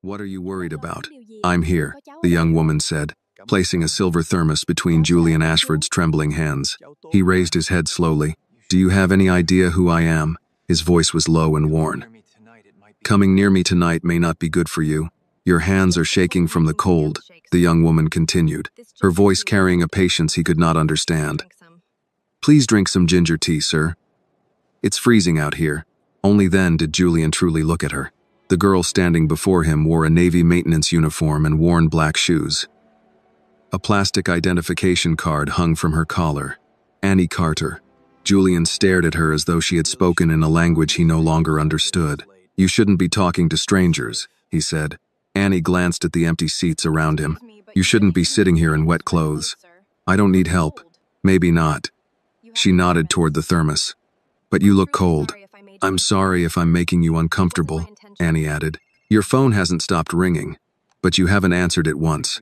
What are you worried about? I'm here, the young woman said, placing a silver thermos between Julian Ashford's trembling hands. He raised his head slowly. Do you have any idea who I am? His voice was low and worn. Coming near me tonight may not be good for you. Your hands are shaking from the cold, the young woman continued, her voice carrying a patience he could not understand. Please drink some ginger tea, sir. It's freezing out here. Only then did Julian truly look at her. The girl standing before him wore a Navy maintenance uniform and worn black shoes. A plastic identification card hung from her collar. Annie Carter. Julian stared at her as though she had spoken in a language he no longer understood. You shouldn't be talking to strangers, he said. Annie glanced at the empty seats around him. You shouldn't be sitting here in wet clothes. I don't need help. Maybe not. She nodded toward the thermos. But you look cold. I'm sorry if I'm making you uncomfortable, Annie added. Your phone hasn't stopped ringing, but you haven't answered it once.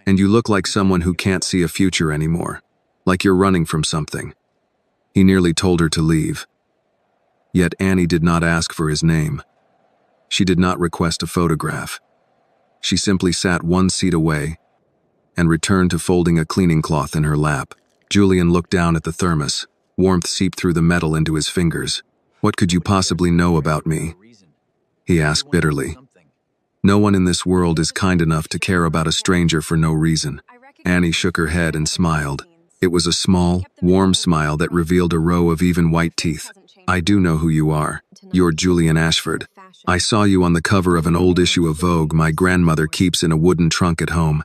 And you look like someone who can't see a future anymore, like you're running from something. He nearly told her to leave. Yet Annie did not ask for his name. She did not request a photograph. She simply sat one seat away and returned to folding a cleaning cloth in her lap. Julian looked down at the thermos. Warmth seeped through the metal into his fingers. What could you possibly know about me? He asked bitterly. No one in this world is kind enough to care about a stranger for no reason. Annie shook her head and smiled. It was a small, warm smile that revealed a row of even white teeth. I do know who you are. You're Julian Ashford. I saw you on the cover of an old issue of Vogue my grandmother keeps in a wooden trunk at home.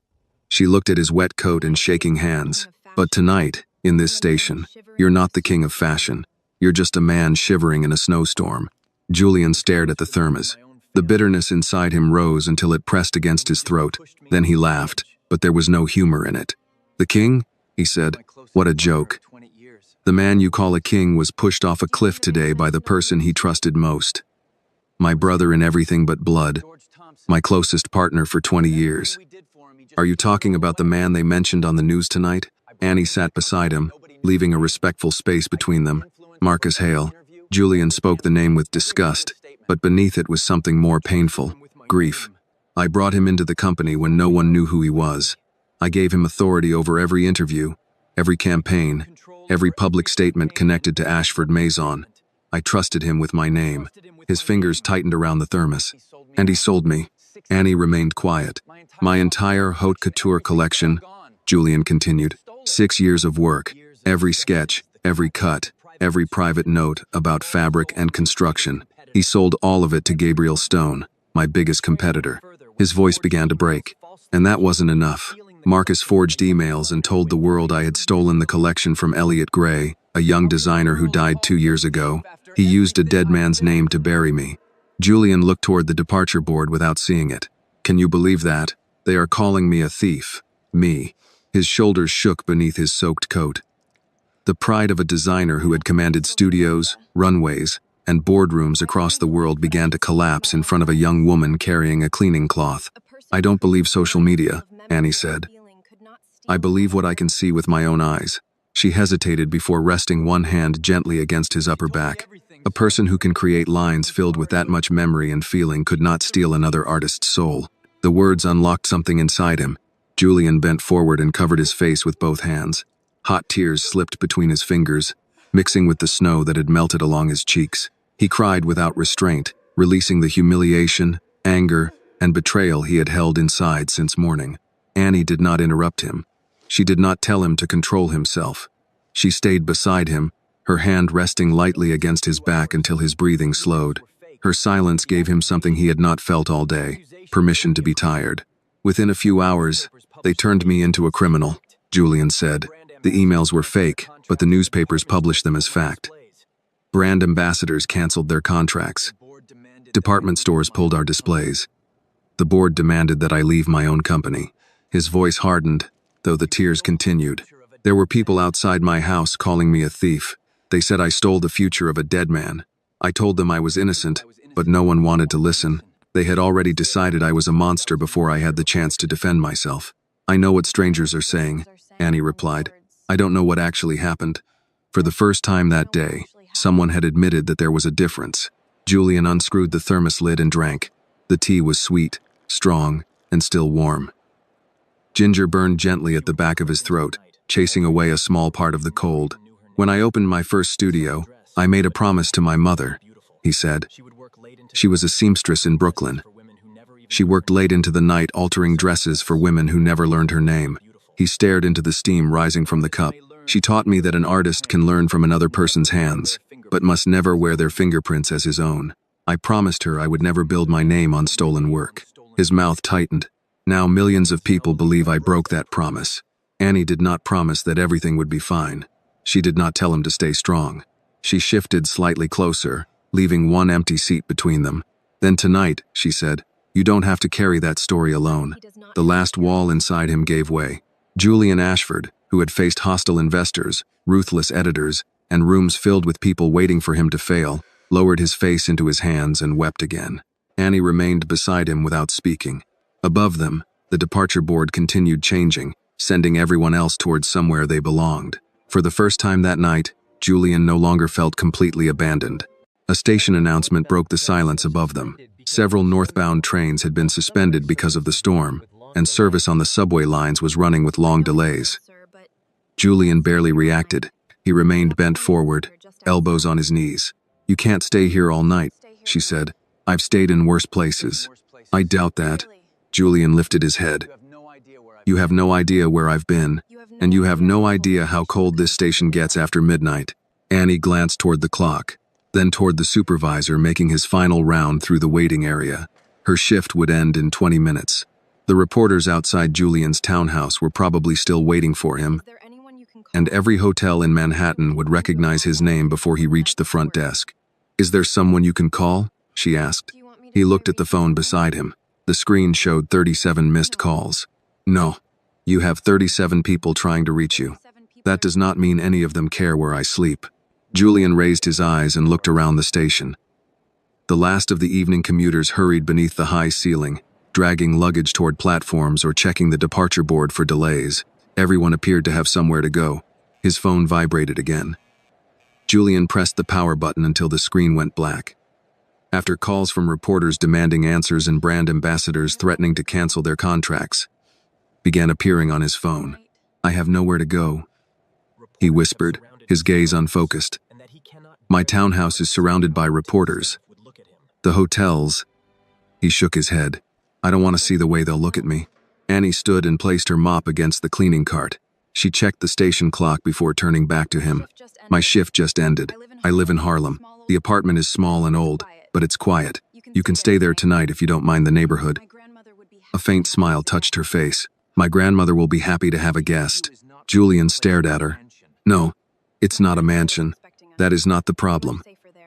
She looked at his wet coat and shaking hands. But tonight, in this station, you're not the king of fashion. You're just a man shivering in a snowstorm. Julian stared at the thermos. The bitterness inside him rose until it pressed against his throat. Then he laughed, but there was no humor in it. The king? He said. What a joke. The man you call a king was pushed off a cliff today by the person he trusted most. My brother in everything but blood. My closest partner for 20 years. Are you talking about the man they mentioned on the news tonight? Annie sat beside him, leaving a respectful space between them. Marcus Hale. Julian spoke the name with disgust, but beneath it was something more painful, grief. I brought him into the company when no one knew who he was. I gave him authority over every interview, every campaign, every public statement connected to Ashford Maison. I trusted him with my name. His fingers tightened around the thermos. And he sold me. Annie remained quiet. My entire haute couture collection, Julian continued. 6 years of work, every sketch, every cut, every private note about fabric and construction. He sold all of it to Gabriel Stone, my biggest competitor. His voice began to break. And that wasn't enough. Marcus forged emails and told the world I had stolen the collection from Elliot Gray, a young designer who died 2 years ago. He used a dead man's name to bury me. Julian looked toward the departure board without seeing it. Can you believe that? They are calling me a thief. Me. His shoulders shook beneath his soaked coat. The pride of a designer who had commanded studios, runways, and boardrooms across the world began to collapse in front of a young woman carrying a cleaning cloth. I don't believe social media, Annie said. I believe what I can see with my own eyes. She hesitated before resting one hand gently against his upper back. A person who can create lines filled with that much memory and feeling could not steal another artist's soul. The words unlocked something inside him. Julian bent forward and covered his face with both hands. Hot tears slipped between his fingers, mixing with the snow that had melted along his cheeks. He cried without restraint, releasing the humiliation, anger, and betrayal he had held inside since morning. Annie did not interrupt him. She did not tell him to control himself. She stayed beside him, her hand resting lightly against his back until his breathing slowed. Her silence gave him something he had not felt all day, permission to be tired. Within a few hours, they turned me into a criminal, Julian said. The emails were fake, but the newspapers published them as fact. Brand ambassadors canceled their contracts. Department stores pulled our displays. The board demanded that I leave my own company. His voice hardened, though the tears continued. There were people outside my house calling me a thief. They said I stole the future of a dead man. I told them I was innocent, but no one wanted to listen. They had already decided I was a monster before I had the chance to defend myself. I know what strangers are saying, Annie replied. I don't know what actually happened. For the first time that day, someone had admitted that there was a difference. Julian unscrewed the thermos lid and drank. The tea was sweet, strong, and still warm. Ginger burned gently at the back of his throat, chasing away a small part of the cold. When I opened my first studio, I made a promise to my mother, he said. She was a seamstress in Brooklyn. She worked late into the night altering dresses for women who never learned her name. He stared into the steam rising from the cup. She taught me that an artist can learn from another person's hands, but must never wear their fingerprints as his own. I promised her I would never build my name on stolen work. His mouth tightened. Now millions of people believe I broke that promise. Annie did not promise that everything would be fine. She did not tell him to stay strong. She shifted slightly closer, leaving one empty seat between them. Then tonight, she said, you don't have to carry that story alone. The last wall inside him gave way. Julian Ashford, who had faced hostile investors, ruthless editors, and rooms filled with people waiting for him to fail, lowered his face into his hands and wept again. Annie remained beside him without speaking. Above them, the departure board continued changing, sending everyone else towards somewhere they belonged. For the first time that night, Julian no longer felt completely abandoned. A station announcement broke the silence above them. Several northbound trains had been suspended because of the storm, and service on the subway lines was running with long delays. Julian barely reacted. He remained bent forward, elbows on his knees. You can't stay here all night, she said. I've stayed in worse places. I doubt that. Julian lifted his head. You have no idea where I've been, and you have no idea how cold this station gets after midnight. Annie glanced toward the clock, then toward the supervisor making his final round through the waiting area. Her shift would end in 20 minutes. The reporters outside Julian's townhouse were probably still waiting for him, and every hotel in Manhattan would recognize his name before he reached the front desk. Is there someone you can call? She asked. He looked at the phone beside him. The screen showed 37 missed calls. No. You have 37 people trying to reach you. That does not mean any of them care where I sleep. Julian raised his eyes and looked around the station. The last of the evening commuters hurried beneath the high ceiling, dragging luggage toward platforms or checking the departure board for delays. Everyone appeared to have somewhere to go. His phone vibrated again. Julian pressed the power button until the screen went black. After calls from reporters demanding answers and brand ambassadors threatening to cancel their contracts began appearing on his phone. I have nowhere to go, he whispered, his gaze unfocused. My townhouse is surrounded by reporters. The hotels. He shook his head. I don't want to see the way they'll look at me. Annie stood and placed her mop against the cleaning cart. She checked the station clock before turning back to him. My shift just ended. I live in Harlem. The apartment is small and old, but it's quiet. You can stay there tonight if you don't mind the neighborhood. A faint smile touched her face. My grandmother will be happy to have a guest. Julian stared at her. No, it's not a mansion. That is not the problem.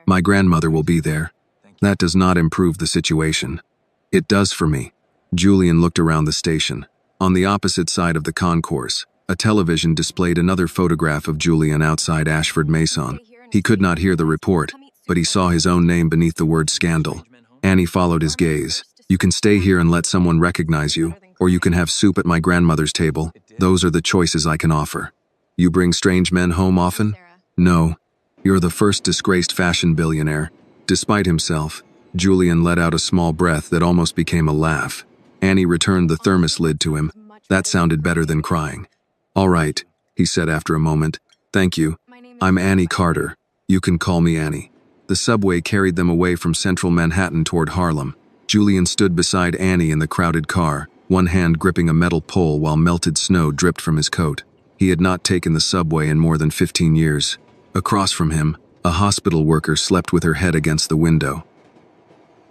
My grandmother will be there. That does not improve the situation. It does for me. Julian looked around the station. On the opposite side of the concourse, a television displayed another photograph of Julian outside Ashford Mason. He could not hear the report, but he saw his own name beneath the word scandal. Annie followed his gaze. You can stay here and let someone recognize you, or you can have soup at my grandmother's table. Those are the choices I can offer. You bring strange men home often? No. You're the first disgraced fashion billionaire. Despite himself, Julian let out a small breath that almost became a laugh. Annie returned the thermos lid to him. That sounded better than crying. All right, he said after a moment. Thank you. I'm Annie Carter. You can call me Annie. The subway carried them away from central Manhattan toward Harlem. Julian stood beside Annie in the crowded car, one hand gripping a metal pole while melted snow dripped from his coat. He had not taken the subway in more than 15 years. Across from him, a hospital worker slept with her head against the window.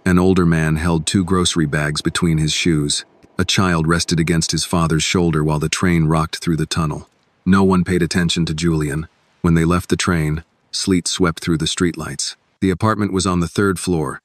An older man held 2 grocery bags between his shoes. A child rested against his father's shoulder while the train rocked through the tunnel. No one paid attention to Julian. When they left the train, sleet swept through the streetlights. The apartment was on the 3rd floor,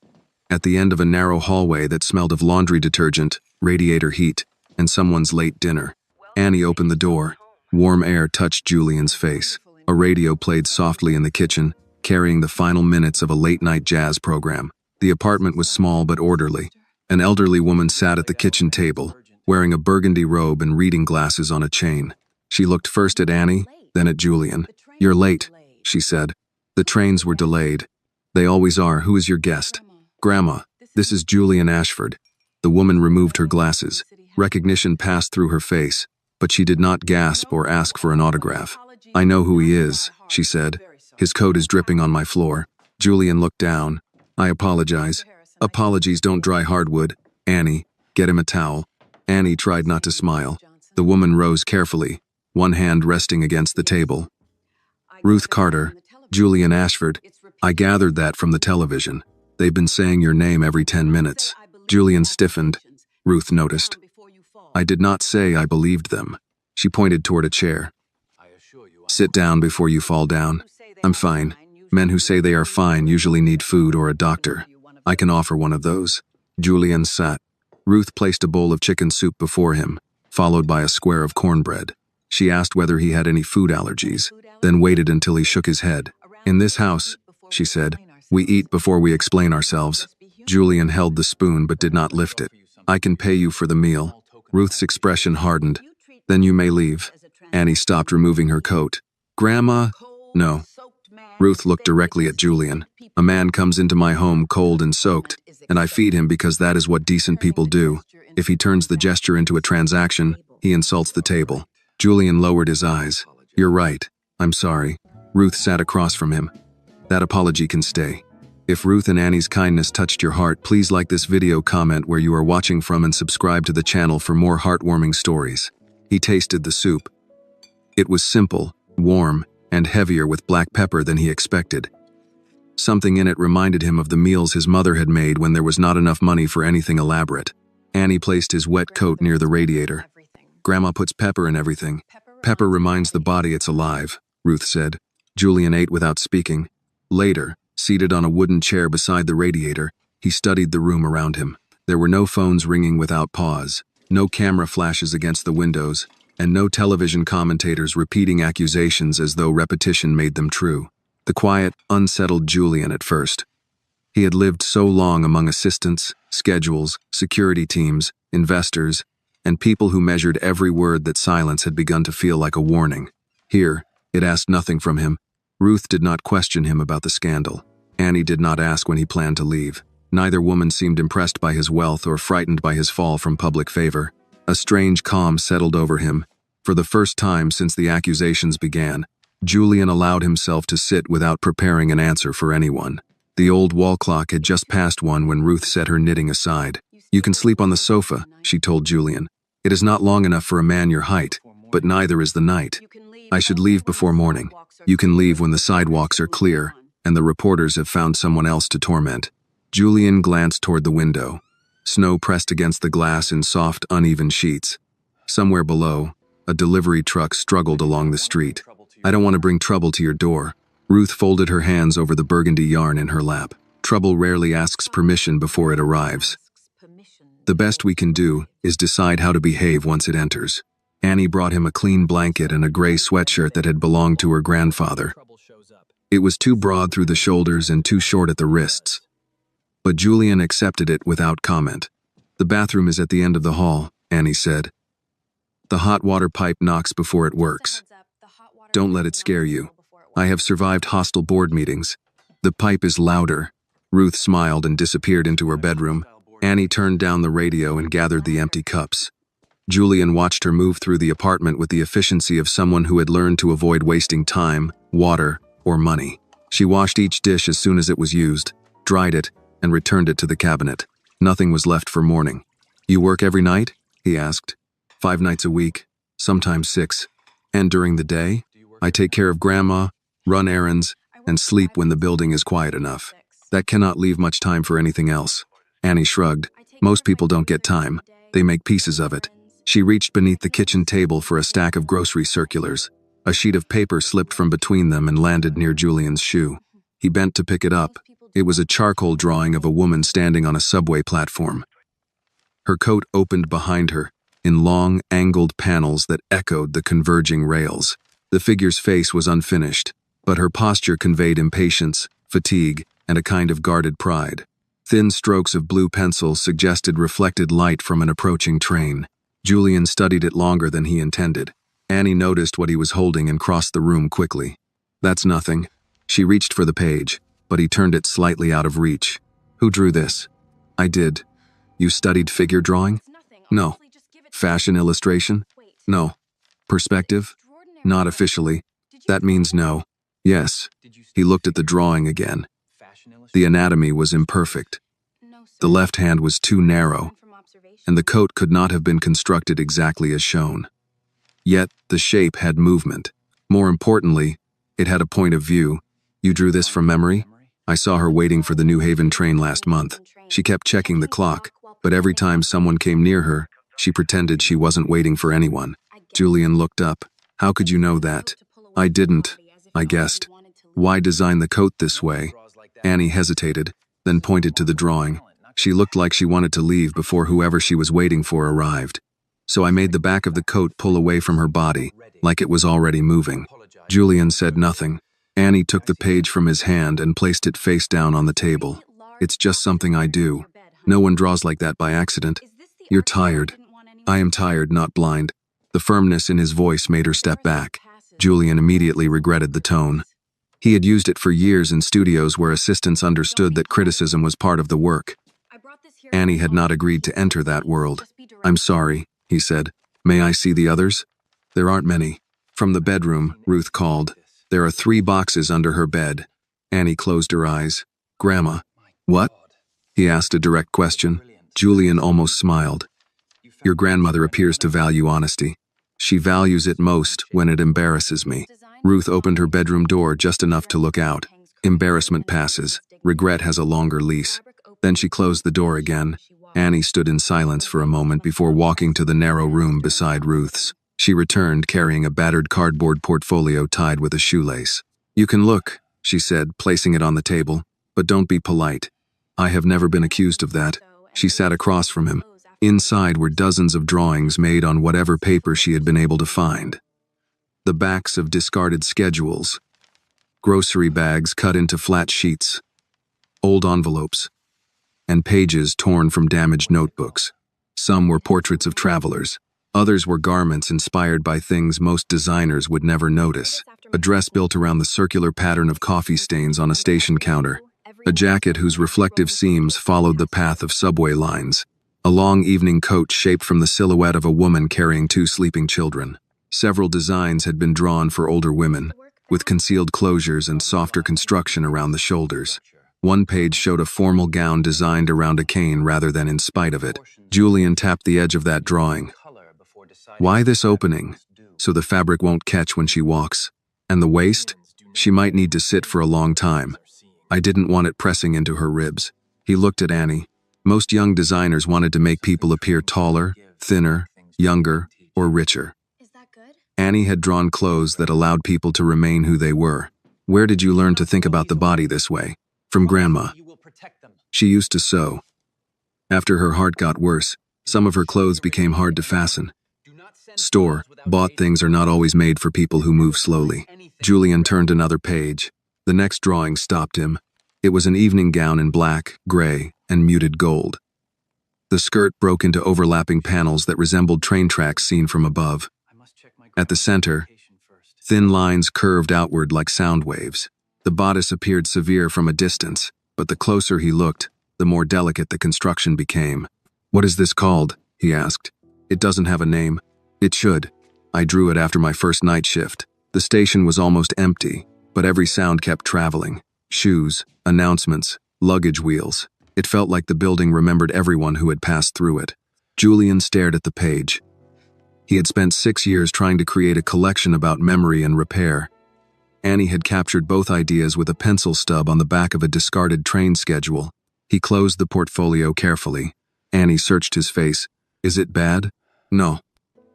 at the end of a narrow hallway that smelled of laundry detergent, radiator heat, and someone's late dinner. Annie opened the door. Warm air touched Julian's face. A radio played softly in the kitchen, carrying the final minutes of a late-night jazz program. The apartment was small but orderly. An elderly woman sat at the kitchen table, wearing a burgundy robe and reading glasses on a chain. She looked first at Annie, then at Julian. You're late, she said. The trains were delayed. They always are. Who is your guest? Grandma, this is Julian Ashford. The woman removed her glasses. Recognition passed through her face, but she did not gasp or ask for an autograph. "I know who he is," she said. "His coat is dripping on my floor." Julian looked down. "I apologize." "Apologies don't dry hardwood. Annie, get him a towel." Annie tried not to smile. The woman rose carefully, one hand resting against the table. "Ruth Carter, Julian Ashford. I gathered that from the television. They've been saying your name every 10 minutes. Julian stiffened. Ruth noticed. "I did not say I believed them." She pointed toward a chair. "Sit down before you fall down." "I'm fine. Men who say they are fine usually need food or a doctor. I can offer one of those." Julian sat. Ruth placed a bowl of chicken soup before him, followed by a square of cornbread. She asked whether he had any food allergies, then waited until he shook his head. "In this house," she said, "we eat before we explain ourselves." Julian held the spoon but did not lift it. "I can pay you for the meal." Ruth's expression hardened. "Then you may leave." Annie stopped removing her coat. "Grandma?" "No." Ruth looked directly at Julian. "A man comes into my home cold and soaked, and I feed him because that is what decent people do. If he turns the gesture into a transaction, he insults the table." Julian lowered his eyes. "You're right. I'm sorry." Ruth sat across from him. "That apology can stay." If Ruth and Annie's kindness touched your heart, please like this video, comment where you are watching from, and subscribe to the channel for more heartwarming stories. He tasted the soup. It was simple, warm, and heavier with black pepper than he expected. Something in it reminded him of the meals his mother had made when there was not enough money for anything elaborate. Annie placed his wet coat near the radiator. "Grandma puts pepper in everything. Pepper reminds the body it's alive," Ruth said. Julian ate without speaking. Later, seated on a wooden chair beside the radiator, he studied the room around him. There were no phones ringing without pause, no camera flashes against the windows, and no television commentators repeating accusations as though repetition made them true. The quiet, unsettled Julian at first. He had lived so long among assistants, schedules, security teams, investors, and people who measured every word that silence had begun to feel like a warning. Here, it asked nothing from him. Ruth did not question him about the scandal. Annie did not ask when he planned to leave. Neither woman seemed impressed by his wealth or frightened by his fall from public favor. A strange calm settled over him. For the first time since the accusations began, Julian allowed himself to sit without preparing an answer for anyone. The old wall clock had just passed 1 when Ruth set her knitting aside. "You can sleep on the sofa," she told Julian. "It is not long enough for a man your height, but neither is the night. I should leave before morning. You can leave when the sidewalks are clear and the reporters have found someone else to torment." Julian glanced toward the window. Snow pressed against the glass in soft, uneven sheets. Somewhere below, a delivery truck struggled along the street. "I don't want to bring trouble to your door." Ruth folded her hands over the burgundy yarn in her lap. "Trouble rarely asks permission before it arrives. The best we can do is decide how to behave once it enters." Annie brought him a clean blanket and a gray sweatshirt that had belonged to her grandfather. It was too broad through the shoulders and too short at the wrists. But Julian accepted it without comment. "The bathroom is at the end of the hall," Annie said. "The hot water pipe knocks before it works. Don't let it scare you. I have survived hostile board meetings. The pipe is louder." Ruth smiled and disappeared into her bedroom. Annie turned down the radio and gathered the empty cups. Julian watched her move through the apartment with the efficiency of someone who had learned to avoid wasting time, water, or money. She washed each dish as soon as it was used, dried it, and returned it to the cabinet. Nothing was left for morning. "You work every night?" he asked. 5 nights a week, sometimes 6. "And during the day?" "I take care of Grandma, run errands, and sleep when the building is quiet enough. That cannot leave much time for anything else." Annie shrugged. "Most people don't get time. They make pieces of it." She reached beneath the kitchen table for a stack of grocery circulars. A sheet of paper slipped from between them and landed near Julian's shoe. He bent to pick it up. It was a charcoal drawing of a woman standing on a subway platform. Her coat opened behind her, in long, angled panels that echoed the converging rails. The figure's face was unfinished, but her posture conveyed impatience, fatigue, and a kind of guarded pride. Thin strokes of blue pencil suggested reflected light from an approaching train. Julian studied it longer than he intended. Annie noticed what he was holding and crossed the room quickly. "That's nothing." She reached for the page, but he turned it slightly out of reach. "Who drew this?" "I did." You studied figure drawing? No. Fashion illustration? No. Perspective? Not officially. That means no. Yes. He looked at the drawing again. The anatomy was imperfect. The left hand was too narrow, and the coat could not have been constructed exactly as shown. Yet, the shape had movement. More importantly, it had a point of view. You drew this from memory? I saw her waiting for the New Haven train last month. She kept checking the clock, but every time someone came near her, she pretended she wasn't waiting for anyone. Julian looked up. How could you know that? I didn't, I guessed. Why design the coat this way? Annie hesitated, then pointed to the drawing. She looked like she wanted to leave before whoever she was waiting for arrived. So I made the back of the coat pull away from her body, like it was already moving. Julian said nothing. Annie took the page from his hand and placed it face down on the table. It's just something I do. No one draws like that by accident. You're tired. I am tired, not blind. The firmness in his voice made her step back. Julian immediately regretted the tone. He had used it for years in studios where assistants understood that criticism was part of the work. Annie had not agreed to enter that world. I'm sorry, he said. May I see the others? There aren't many. From the bedroom, Ruth called. There are 3 boxes under her bed. Annie closed her eyes. Grandma. What? He asked a direct question. Julian almost smiled. Your grandmother appears to value honesty. She values it most when it embarrasses me. Ruth opened her bedroom door just enough to look out. Embarrassment passes. Regret has a longer lease. Then she closed the door again. Annie stood in silence for a moment before walking to the narrow room beside Ruth's. She returned carrying a battered cardboard portfolio tied with a shoelace. You can look, she said, placing it on the table, but don't be polite. I have never been accused of that. She sat across from him. Inside were dozens of drawings made on whatever paper she had been able to find. The backs of discarded schedules, grocery bags cut into flat sheets, old envelopes, and pages torn from damaged notebooks. Some were portraits of travelers. Others were garments inspired by things most designers would never notice. A dress built around the circular pattern of coffee stains on a station counter. A jacket whose reflective seams followed the path of subway lines. A long evening coat shaped from the silhouette of a woman carrying 2 sleeping children. Several designs had been drawn for older women, with concealed closures and softer construction around the shoulders. One page showed a formal gown designed around a cane rather than in spite of it. Julian tapped the edge of that drawing. Why this opening? So the fabric won't catch when she walks. And the waist? She might need to sit for a long time. I didn't want it pressing into her ribs. He looked at Annie. Most young designers wanted to make people appear taller, thinner, younger, or richer. Annie had drawn clothes that allowed people to remain who they were. Where did you learn to think about the body this way? From Grandma. She used to sew. After her heart got worse, some of her clothes became hard to fasten. Store-bought things are not always made for people who move slowly. Julian turned another page. The next drawing stopped him. It was an evening gown in black, gray, and muted gold. The skirt broke into overlapping panels that resembled train tracks seen from above. At the center, thin lines curved outward like sound waves. The bodice appeared severe from a distance, but the closer he looked, the more delicate the construction became. What is this called? He asked. It doesn't have a name. It should. I drew it after my first night shift. The station was almost empty, but every sound kept traveling. Shoes, announcements, luggage wheels. It felt like the building remembered everyone who had passed through it. Julian stared at the page. He had spent 6 years trying to create a collection about memory and repair. Annie had captured both ideas with a pencil stub on the back of a discarded train schedule. He closed the portfolio carefully. Annie searched his face. Is it bad? No.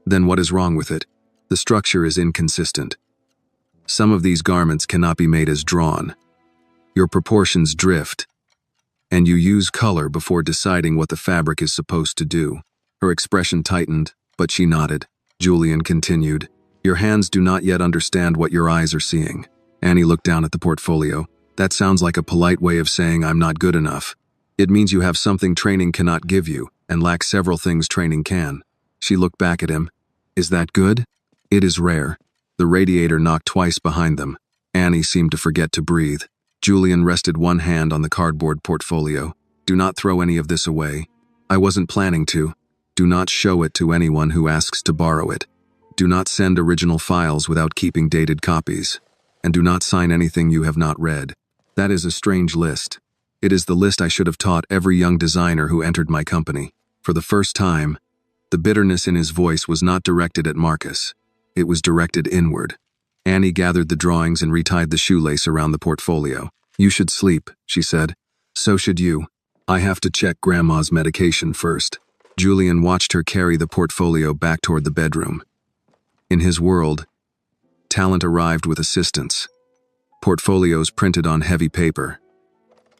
Then what is wrong with it? The structure is inconsistent. Some of these garments cannot be made as drawn. Your proportions drift, and you use color before deciding what the fabric is supposed to do. Her expression tightened, but she nodded. Julian continued. Your hands do not yet understand what your eyes are seeing. Annie looked down at the portfolio. That sounds like a polite way of saying I'm not good enough. It means you have something training cannot give you, and lack several things training can. She looked back at him. Is that good? It is rare. The radiator knocked twice behind them. Annie seemed to forget to breathe. Julian rested one hand on the cardboard portfolio. Do not throw any of this away. I wasn't planning to. Do not show it to anyone who asks to borrow it. Do not send original files without keeping dated copies. And do not sign anything you have not read. That is a strange list. It is the list I should have taught every young designer who entered my company. For the first time, the bitterness in his voice was not directed at Marcus. It was directed inward. Annie gathered the drawings and retied the shoelace around the portfolio. You should sleep, she said. So should you. I have to check Grandma's medication first. Julian watched her carry the portfolio back toward the bedroom. In his world, talent arrived with assistants, portfolios printed on heavy paper,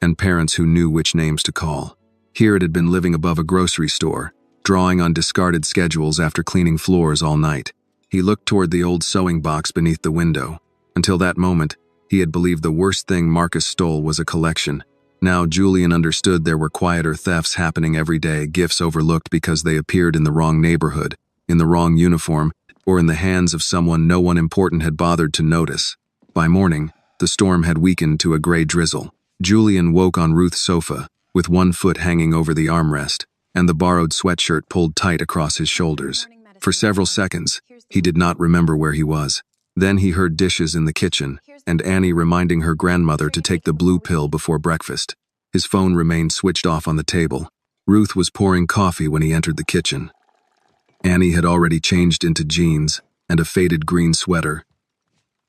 and parents who knew which names to call. Here it had been living above a grocery store, drawing on discarded schedules after cleaning floors all night. He looked toward the old sewing box beneath the window. Until that moment, he had believed the worst thing Marcus stole was a collection. Now Julian understood there were quieter thefts happening every day, gifts overlooked because they appeared in the wrong neighborhood, in the wrong uniform, or in the hands of someone no one important had bothered to notice. By morning, the storm had weakened to a gray drizzle. Julian woke on Ruth's sofa, with one foot hanging over the armrest, and the borrowed sweatshirt pulled tight across his shoulders. For several seconds, he did not remember where he was. Then he heard dishes in the kitchen, and Annie reminding her grandmother to take the blue pill before breakfast. His phone remained switched off on the table. Ruth was pouring coffee when he entered the kitchen. Annie had already changed into jeans and a faded green sweater.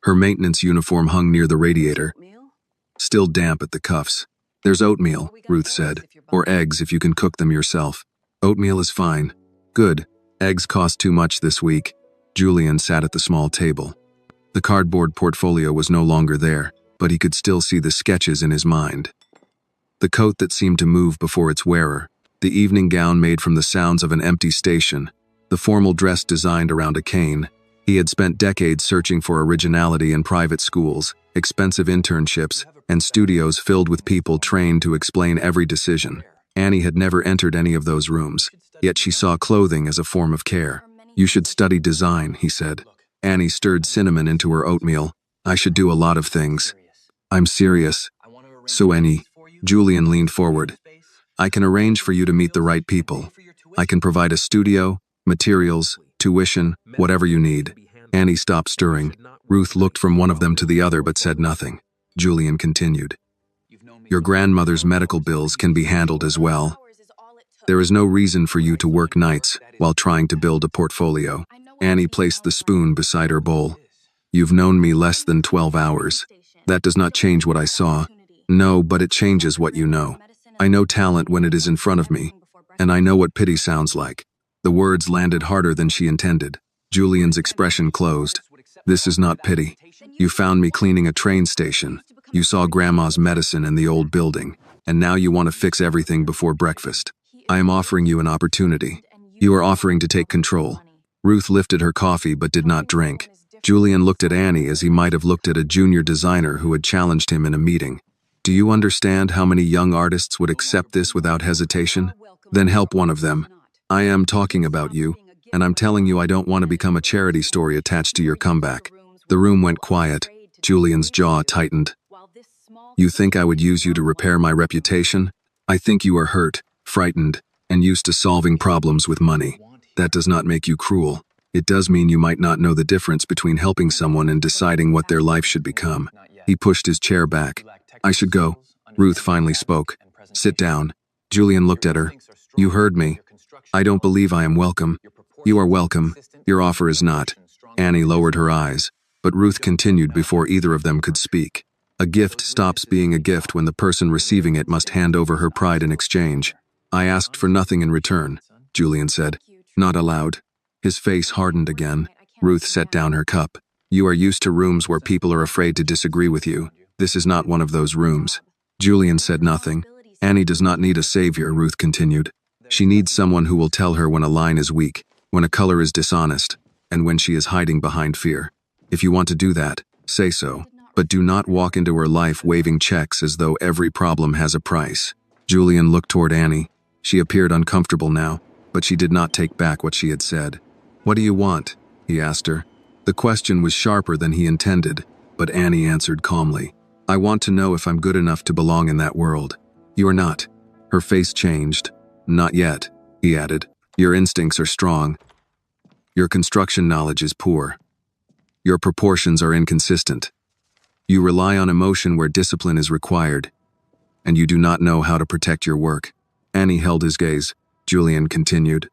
Her maintenance uniform hung near the radiator, still damp at the cuffs. There's oatmeal, Ruth said, or eggs if you can cook them yourself. Oatmeal is fine. Good. Eggs cost too much this week. Julian sat at the small table. The cardboard portfolio was no longer there, but he could still see the sketches in his mind. The coat that seemed to move before its wearer, the evening gown made from the sounds of an empty station, the formal dress designed around a cane. He had spent decades searching for originality in private schools, expensive internships, and studios filled with people trained to explain every decision. Annie had never entered any of those rooms, yet she saw clothing as a form of care. You should study design, he said. Annie stirred cinnamon into her oatmeal. I should do a lot of things. I'm serious. So Annie, Julian leaned forward. I can arrange for you to meet the right people. I can provide a studio, materials, tuition, whatever you need. Annie stopped stirring. Ruth looked from one of them to the other but said nothing. Julian continued. Your grandmother's medical bills can be handled as well. There is no reason for you to work nights while trying to build a portfolio. Annie placed the spoon beside her bowl. You've known me less than 12 hours. That does not change what I saw. No, but it changes what you know. I know talent when it is in front of me, and I know what pity sounds like. The words landed harder than she intended. Julian's expression closed. This is not pity. You found me cleaning a train station. You saw Grandma's medicine in the old building, and now you want to fix everything before breakfast. I am offering you an opportunity. You are offering to take control. Ruth lifted her coffee but did not drink. Julian looked at Annie as he might have looked at a junior designer who had challenged him in a meeting. Do you understand how many young artists would accept this without hesitation? Then help one of them. I am talking about you, and I'm telling you I don't want to become a charity story attached to your comeback. The room went quiet. Julian's jaw tightened. You think I would use you to repair my reputation? I think you are hurt, frightened, and used to solving problems with money. That does not make you cruel. It does mean you might not know the difference between helping someone and deciding what their life should become. He pushed his chair back. I should go. Ruth finally spoke. Sit down. Julian looked at her. You heard me. I don't believe I am welcome. You are welcome. Your offer is not. Annie lowered her eyes, but Ruth continued before either of them could speak. A gift stops being a gift when the person receiving it must hand over her pride in exchange. I asked for nothing in return, Julian said. Not allowed. His face hardened again. Ruth set down her cup. You are used to rooms where people are afraid to disagree with you. This is not one of those rooms. Julian said nothing. Annie does not need a savior, Ruth continued. She needs someone who will tell her when a line is weak, when a color is dishonest, and when she is hiding behind fear. If you want to do that, say so. But do not walk into her life waving checks as though every problem has a price. Julian looked toward Annie. She appeared uncomfortable now, but she did not take back what she had said. What do you want? He asked her. The question was sharper than he intended, but Annie answered calmly. I want to know if I'm good enough to belong in that world. You are not. Her face changed. Not yet, he added. Your instincts are strong. Your construction knowledge is poor. Your proportions are inconsistent. You rely on emotion where discipline is required, and you do not know how to protect your work. Annie held his gaze. Julian continued.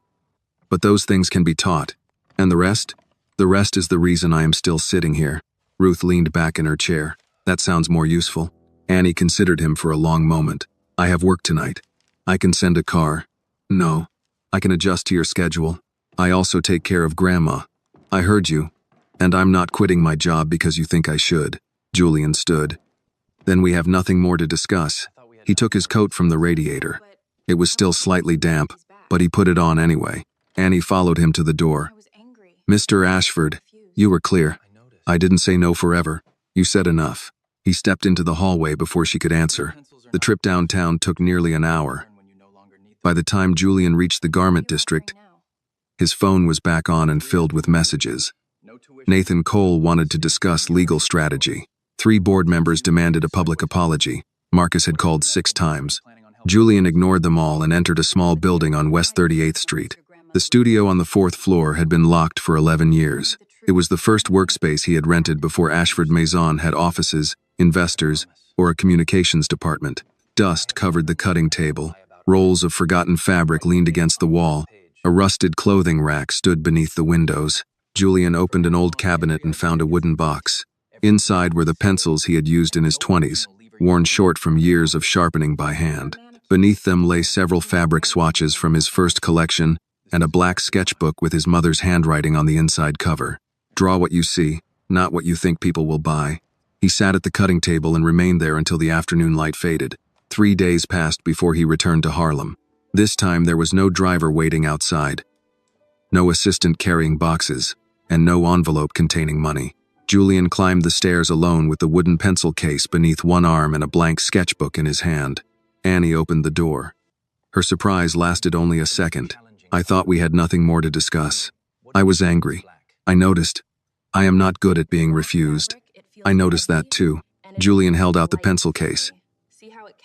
But those things can be taught. And the rest? The rest is the reason I am still sitting here. Ruth leaned back in her chair. That sounds more useful. Annie considered him for a long moment. I have work tonight. I can send a car. No. I can adjust to your schedule. I also take care of Grandma. I heard you. And I'm not quitting my job because you think I should. Julian stood. Then we have nothing more to discuss. He took his coat from the radiator. It was still slightly damp, but he put it on anyway. Annie followed him to the door. Mr. Ashford, you were clear. I didn't say no forever. You said enough. He stepped into the hallway before she could answer. The trip downtown took nearly an hour. By the time Julian reached the garment district, his phone was back on and filled with messages. Nathan Cole wanted to discuss legal strategy. 3 board members demanded a public apology. Marcus had called 6 times. Julian ignored them all and entered a small building on West 38th Street. The studio on the 4th floor had been locked for 11 years. It was the first workspace he had rented before Ashford Maison had offices, investors, or a communications department. Dust covered the cutting table. Rolls of forgotten fabric leaned against the wall. A rusted clothing rack stood beneath the windows. Julian opened an old cabinet and found a wooden box. Inside were the pencils he had used in his 20s, worn short from years of sharpening by hand. Beneath them lay several fabric swatches from his first collection and a black sketchbook with his mother's handwriting on the inside cover. Draw what you see, not what you think people will buy. He sat at the cutting table and remained there until the afternoon light faded. 3 days passed before he returned to Harlem. This time there was no driver waiting outside, no assistant carrying boxes, and no envelope containing money. Julian climbed the stairs alone with the wooden pencil case beneath one arm and a blank sketchbook in his hand. Annie opened the door. Her surprise lasted only a second. I thought we had nothing more to discuss. I was angry. I noticed. I am not good at being refused. I noticed that too. Julian held out the pencil case.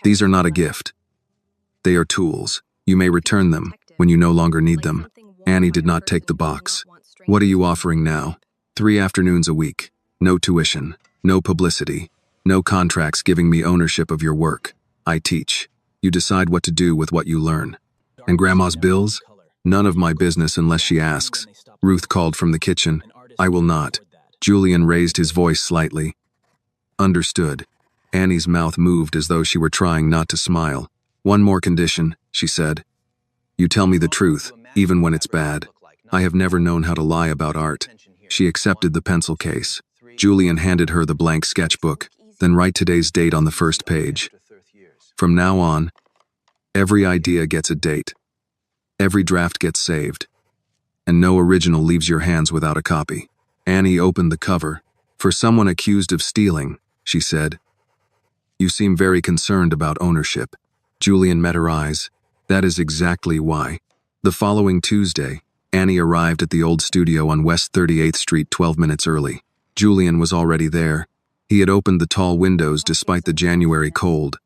These are not a gift. They are tools. You may return them when you no longer need them. Annie did not take the box. What are you offering now? 3 afternoons a week. No tuition. No publicity. No contracts giving me ownership of your work. I teach. You decide what to do with what you learn. And Grandma's bills? None of my business unless she asks. Ruth called from the kitchen. I will not. Julian raised his voice slightly. Understood. Annie's mouth moved as though she were trying not to smile. One more condition, she said. You tell me the truth, even when it's bad. I have never known how to lie about art. She accepted the pencil case. Julian handed her the blank sketchbook, then write today's date on the first page. From now on, every idea gets a date. Every draft gets saved. And no original leaves your hands without a copy. Annie opened the cover. For someone accused of stealing, she said. You seem very concerned about ownership. Julian met her eyes. That is exactly why. The following Tuesday, Annie arrived at the old studio on West 38th Street 12 minutes early. Julian was already there. He had opened the tall windows despite the January cold.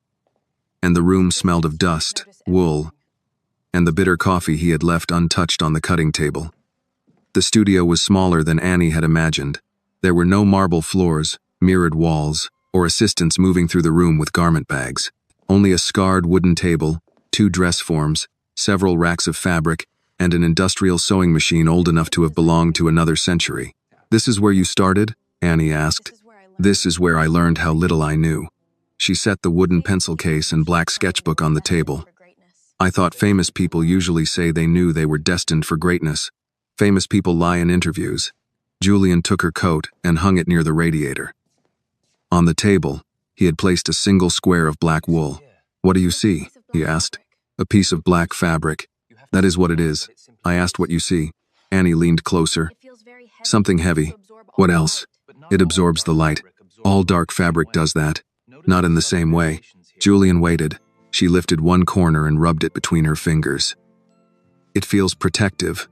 And the room smelled of dust, wool, and the bitter coffee he had left untouched on the cutting table. The studio was smaller than Annie had imagined. There were no marble floors, mirrored walls, or assistants moving through the room with garment bags. Only a scarred wooden table, 2 dress forms, several racks of fabric, and an industrial sewing machine old enough to have belonged to another century. This is where you started? Annie asked. This is where I learned how little I knew. She set the wooden pencil case and black sketchbook on the table. I thought famous people usually say they knew they were destined for greatness. Famous people lie in interviews. Julian took her coat and hung it near the radiator. On the table, he had placed a single square of black wool. What do you see? He asked. A piece of black fabric. That is what it is. I asked what you see. Annie leaned closer. Something heavy. What else? It absorbs the light. All dark fabric does that. Not in the same way. Julian waited. She lifted one corner and rubbed it between her fingers. It feels protective.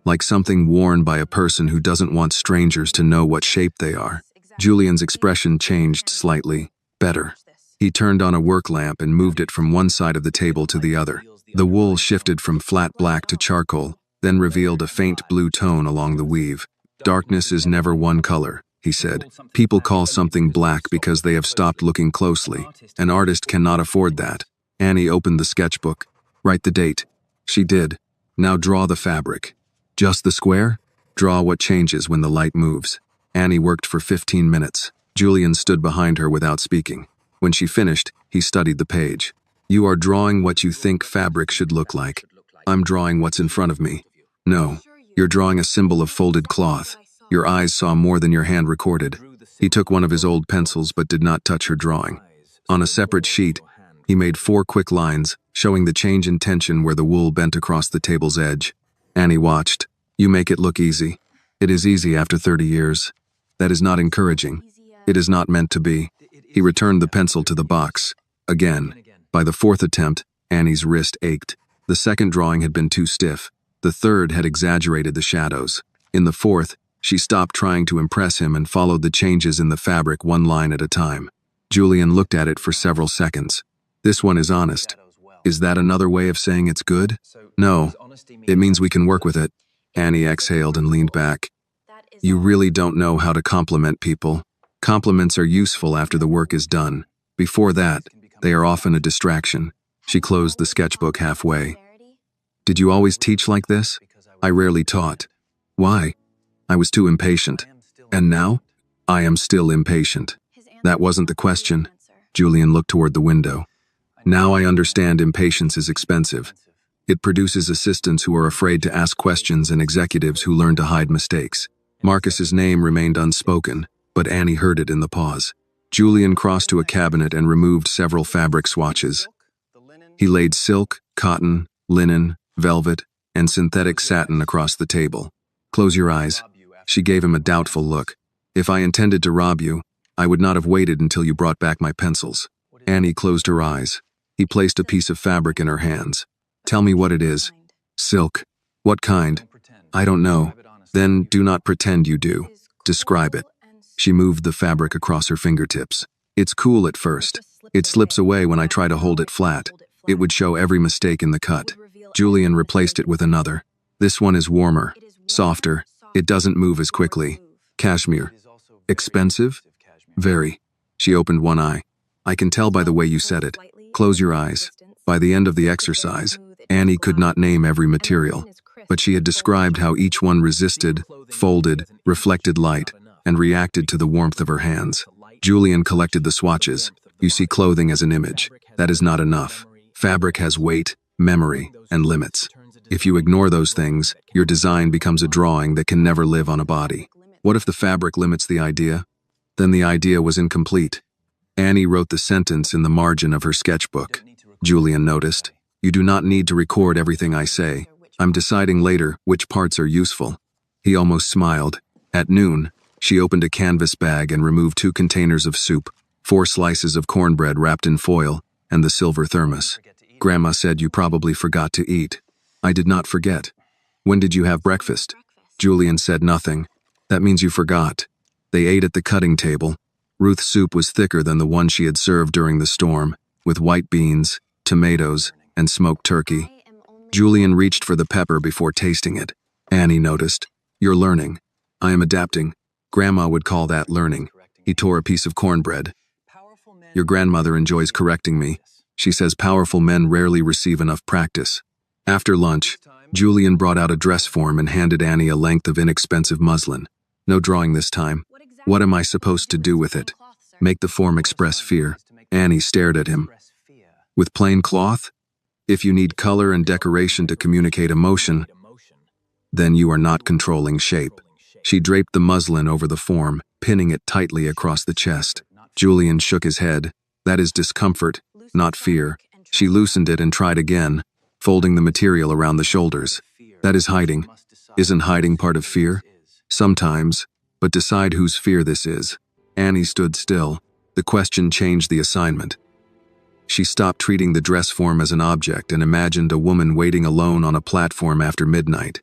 Like something worn by a person who doesn't want strangers to know what shape they are. Julian's expression changed slightly. Better. He turned on a work lamp and moved it from one side of the table to the other. The wool shifted from flat black to charcoal, then revealed a faint blue tone along the weave. Darkness is never one color, he said. People call something black because they have stopped looking closely. An artist cannot afford that. Annie opened the sketchbook. Write the date. She did. Now draw the fabric. Just the square? Draw what changes when the light moves. Annie worked for 15 minutes. Julian stood behind her without speaking. When she finished, he studied the page. You are drawing what you think fabric should look like. I'm drawing what's in front of me. No, you're drawing a symbol of folded cloth. Your eyes saw more than your hand recorded. He took one of his old pencils but did not touch her drawing. On a separate sheet, he made 4 quick lines, showing the change in tension where the wool bent across the table's edge. Annie watched. You make it look easy. It is easy after 30 years. That is not encouraging. It is not meant to be. He returned the pencil to the box. Again. By the 4th attempt, Annie's wrist ached. The second drawing had been too stiff. The third had exaggerated the shadows. In the 4th, she stopped trying to impress him and followed the changes in the fabric one line at a time. Julian looked at it for several seconds. This one is honest. Is that another way of saying it's good? No. It means we can work with it. Annie exhaled and leaned back. You really don't know how to compliment people. Compliments are useful after the work is done. Before that, they are often a distraction. She closed the sketchbook halfway. Did you always teach like this? I rarely taught. Why? I was too impatient. And now? I am still impatient. That wasn't the question. Julian looked toward the window. Now I understand impatience is expensive. It produces assistants who are afraid to ask questions and executives who learn to hide mistakes. Marcus's name remained unspoken, but Annie heard it in the pause. Julian crossed to a cabinet and removed several fabric swatches. He laid silk, cotton, linen, velvet, and synthetic satin across the table. Close your eyes. She gave him a doubtful look. If I intended to rob you, I would not have waited until you brought back my pencils. Annie closed her eyes. He placed a piece of fabric in her hands. Tell me what it is. Silk. What kind? I don't know. Then do not pretend you do. Describe it. She moved the fabric across her fingertips. It's cool at first. It slips away when I try to hold it flat. It would show every mistake in the cut. Julian replaced it with another. This one is warmer, softer. It doesn't move as quickly. Cashmere. Expensive? Very. She opened one eye. I can tell by the way you said it. Close your eyes. By the end of the exercise, Annie could not name every material, but she had described how each one resisted, folded, reflected light, and reacted to the warmth of her hands. Julian collected the swatches. You see clothing as an image. That is not enough. Fabric has weight, memory, and limits. If you ignore those things, your design becomes a drawing that can never live on a body. What if the fabric limits the idea? Then the idea was incomplete. Annie wrote the sentence in the margin of her sketchbook. Julian noticed. You do not need to record everything I say. I'm deciding later which parts are useful. He almost smiled. At noon, she opened a canvas bag and removed 2 containers of soup, 4 slices of cornbread wrapped in foil, and the silver thermos. Grandma said you probably forgot to eat. I did not forget. When did you have breakfast? Julian said nothing. That means you forgot. They ate at the cutting table. Ruth's soup was thicker than the one she had served during the storm, with white beans, tomatoes, and smoked turkey. Julian reached for the pepper before tasting it. Annie noticed. You're learning. I am adapting. Grandma would call that learning. He tore a piece of cornbread. Your grandmother enjoys correcting me. She says powerful men rarely receive enough practice. After lunch, Julian brought out a dress form and handed Annie a length of inexpensive muslin. No drawing this time. What am I supposed to do with it? Make the form express fear. Annie stared at him. With plain cloth? If you need color and decoration to communicate emotion, then you are not controlling shape. She draped the muslin over the form, pinning it tightly across the chest. Julian shook his head. That is discomfort, not fear. She loosened it and tried again, folding the material around the shoulders. That is hiding. Isn't hiding part of fear? Sometimes, but decide whose fear this is. Annie stood still. The question changed the assignment. She stopped treating the dress form as an object and imagined a woman waiting alone on a platform after midnight.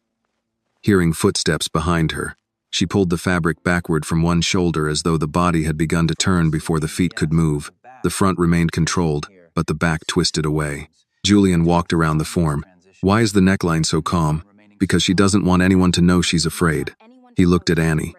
Hearing footsteps behind her, she pulled the fabric backward from one shoulder as though the body had begun to turn before the feet could move. The front remained controlled, but the back twisted away. Julian walked around the form. Why is the neckline so calm? Because she doesn't want anyone to know she's afraid. He looked at Annie.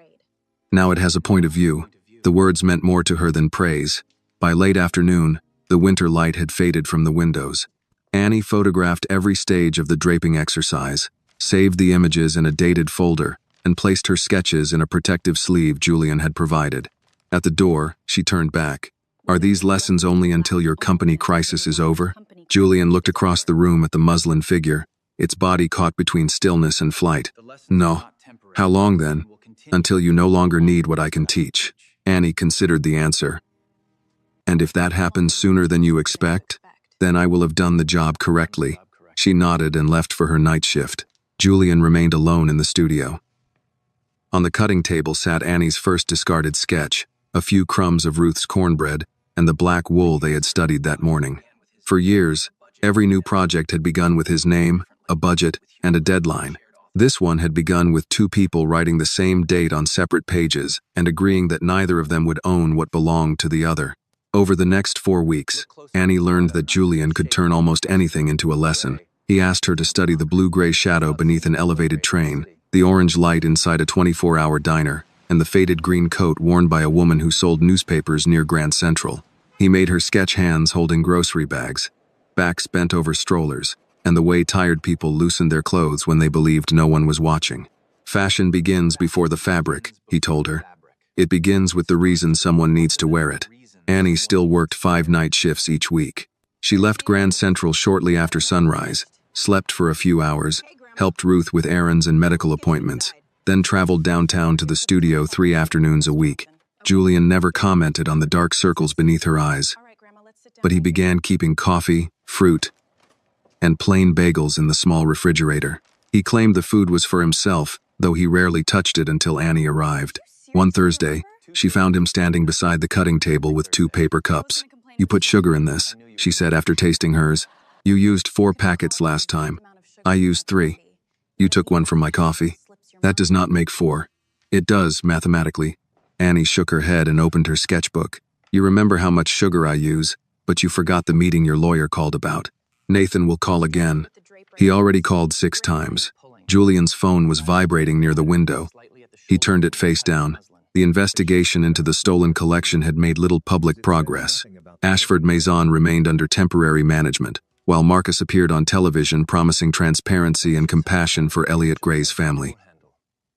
Now it has a point of view. The words meant more to her than praise. By late afternoon, the winter light had faded from the windows. Annie photographed every stage of the draping exercise, saved the images in a dated folder, and placed her sketches in a protective sleeve Julian had provided. At the door, she turned back. Are these lessons only until your company crisis is over? Julian looked across the room at the muslin figure, its body caught between stillness and flight. No. How long then? Until you no longer need what I can teach. Annie considered the answer. And if that happens sooner than you expect, then I will have done the job correctly. She nodded and left for her night shift. Julian remained alone in the studio. On the cutting table sat Annie's first discarded sketch, a few crumbs of Ruth's cornbread, and the black wool they had studied that morning. For years, every new project had begun with his name, a budget, and a deadline. This one had begun with two people writing the same date on separate pages and agreeing that neither of them would own what belonged to the other. Over the next 4 weeks, Annie learned that Julian could turn almost anything into a lesson. He asked her to study the blue-gray shadow beneath an elevated train, the orange light inside a 24-hour diner, and the faded green coat worn by a woman who sold newspapers near Grand Central. He made her sketch hands holding grocery bags, backs bent over strollers, and the way tired people loosened their clothes when they believed no one was watching. Fashion begins before the fabric, he told her. It begins with the reason someone needs to wear it. Annie still worked 5 night shifts each week. She left Grand Central shortly after sunrise, slept for a few hours, helped Ruth with errands and medical appointments, then traveled downtown to the studio 3 afternoons a week. Julian never commented on the dark circles beneath her eyes, but he began keeping coffee, fruit, and plain bagels in the small refrigerator. He claimed the food was for himself, though he rarely touched it until Annie arrived. One Thursday, she found him standing beside the cutting table with 2 paper cups. You put sugar in this, she said after tasting hers. You used 4 packets last time. I used 3. You took one from my coffee. That does not make 4. It does, mathematically. Annie shook her head and opened her sketchbook. You remember how much sugar I use, but you forgot the meeting your lawyer called about. Nathan will call again. He already called 6 times. Julian's phone was vibrating near the window. He turned it face down. The investigation into the stolen collection had made little public progress. Ashford Maison remained under temporary management, while Marcus appeared on television promising transparency and compassion for Elliot Gray's family.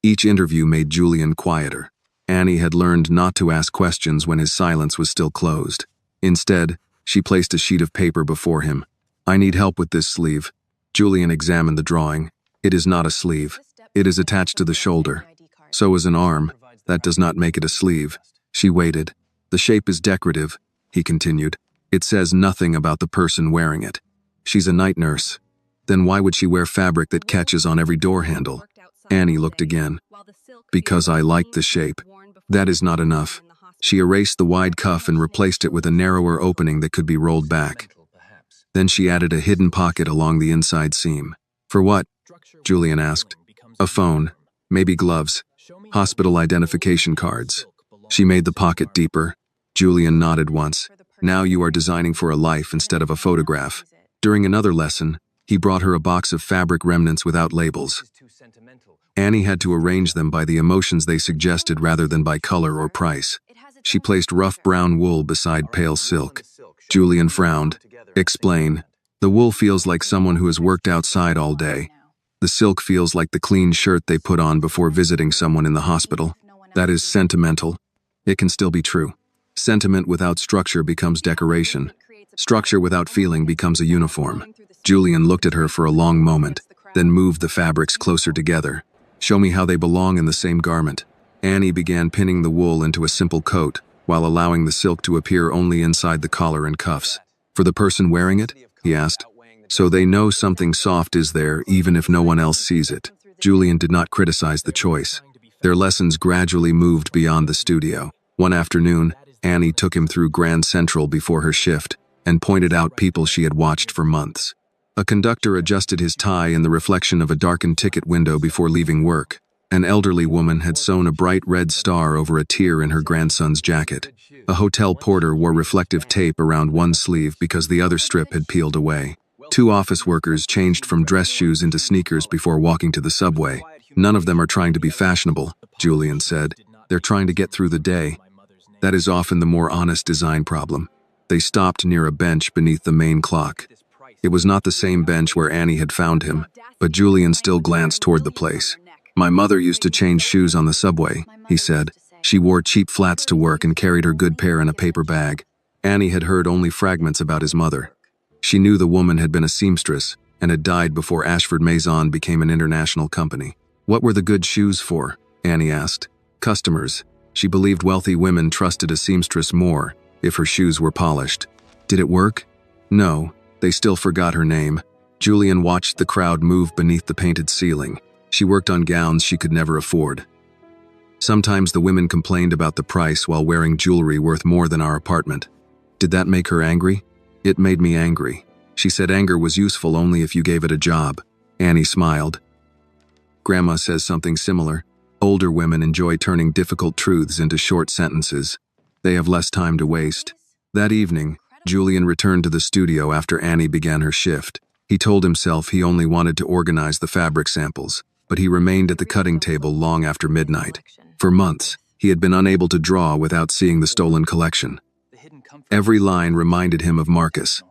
Each interview made Julian quieter. Annie had learned not to ask questions when his silence was still closed. Instead, she placed a sheet of paper before him. I need help with this sleeve. Julian examined the drawing. It is not a sleeve. It is attached to the shoulder. So is an arm. That does not make it a sleeve. She waited. The shape is decorative, he continued. It says nothing about the person wearing it. She's a night nurse. Then why would she wear fabric that catches on every door handle? Annie looked again. Because I liked the shape. That is not enough. She erased the wide cuff and replaced it with a narrower opening that could be rolled back. Then she added a hidden pocket along the inside seam. For what? Julian asked. A phone, maybe gloves, hospital identification cards. She made the pocket deeper. Julian nodded once. Now you are designing for a life instead of a photograph. During another lesson, he brought her a box of fabric remnants without labels. Annie had to arrange them by the emotions they suggested rather than by color or price. She placed rough brown wool beside pale silk. Julian frowned. Explain. The wool feels like someone who has worked outside all day. The silk feels like the clean shirt they put on before visiting someone in the hospital. That is sentimental. It can still be true. Sentiment without structure becomes decoration. Structure without feeling becomes a uniform. Julian looked at her for a long moment, then moved the fabrics closer together. Show me how they belong in the same garment. Annie began pinning the wool into a simple coat, while allowing the silk to appear only inside the collar and cuffs. For the person wearing it? He asked. So they know something soft is there even if no one else sees it. Julian did not criticize the choice. Their lessons gradually moved beyond the studio. One afternoon, Annie took him through Grand Central before her shift and pointed out people she had watched for months. A conductor adjusted his tie in the reflection of a darkened ticket window before leaving work. An elderly woman had sewn a bright red star over a tear in her grandson's jacket. A hotel porter wore reflective tape around one sleeve because the other strip had peeled away. Two office workers changed from dress shoes into sneakers before walking to the subway. None of them are trying to be fashionable, Julian said. They're trying to get through the day. That is often the more honest design problem. They stopped near a bench beneath the main clock. It was not the same bench where Annie had found him, but Julian still glanced toward the place. My mother used to change shoes on the subway, he said. She wore cheap flats to work and carried her good pair in a paper bag. Annie had heard only fragments about his mother. She knew the woman had been a seamstress and had died before Ashford Maison became an international company. What were the good shoes for? Annie asked. Customers. She believed wealthy women trusted a seamstress more if her shoes were polished. Did it work? No, they still forgot her name. Julian watched the crowd move beneath the painted ceiling. She worked on gowns she could never afford. Sometimes the women complained about the price while wearing jewelry worth more than our apartment. Did that make her angry? It made me angry. She said anger was useful only if you gave it a job. Annie smiled. Grandma says something similar. Older women enjoy turning difficult truths into short sentences. They have less time to waste. That evening, Julian returned to the studio after Annie began her shift. He told himself he only wanted to organize the fabric samples, but he remained at the cutting table long after midnight. For months, he had been unable to draw without seeing the stolen collection. Every line reminded him of Marcus,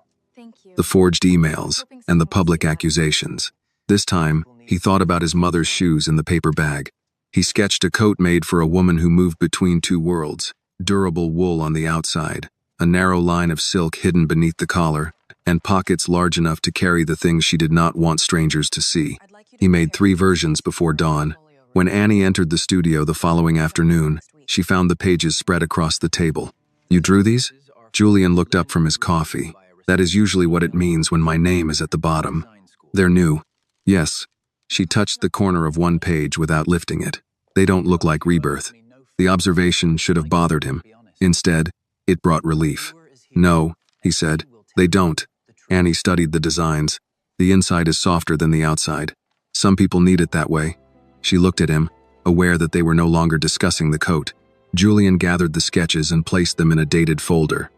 the forged emails, and the public accusations. This time, he thought about his mother's shoes in the paper bag. He sketched a coat made for a woman who moved between two worlds, durable wool on the outside, a narrow line of silk hidden beneath the collar, and pockets large enough to carry the things she did not want strangers to see. He made 3 versions before dawn. When Annie entered the studio the following afternoon, she found the pages spread across the table. You drew these? Julian looked up from his coffee. That is usually what it means when my name is at the bottom. They're new. Yes. She touched the corner of one page without lifting it. They don't look like rebirth. The observation should have bothered him. Instead, it brought relief. No, he said, they don't. Annie studied the designs. The inside is softer than the outside. Some people need it that way. She looked at him, aware that they were no longer discussing the coat. Julian gathered the sketches and placed them in a dated folder.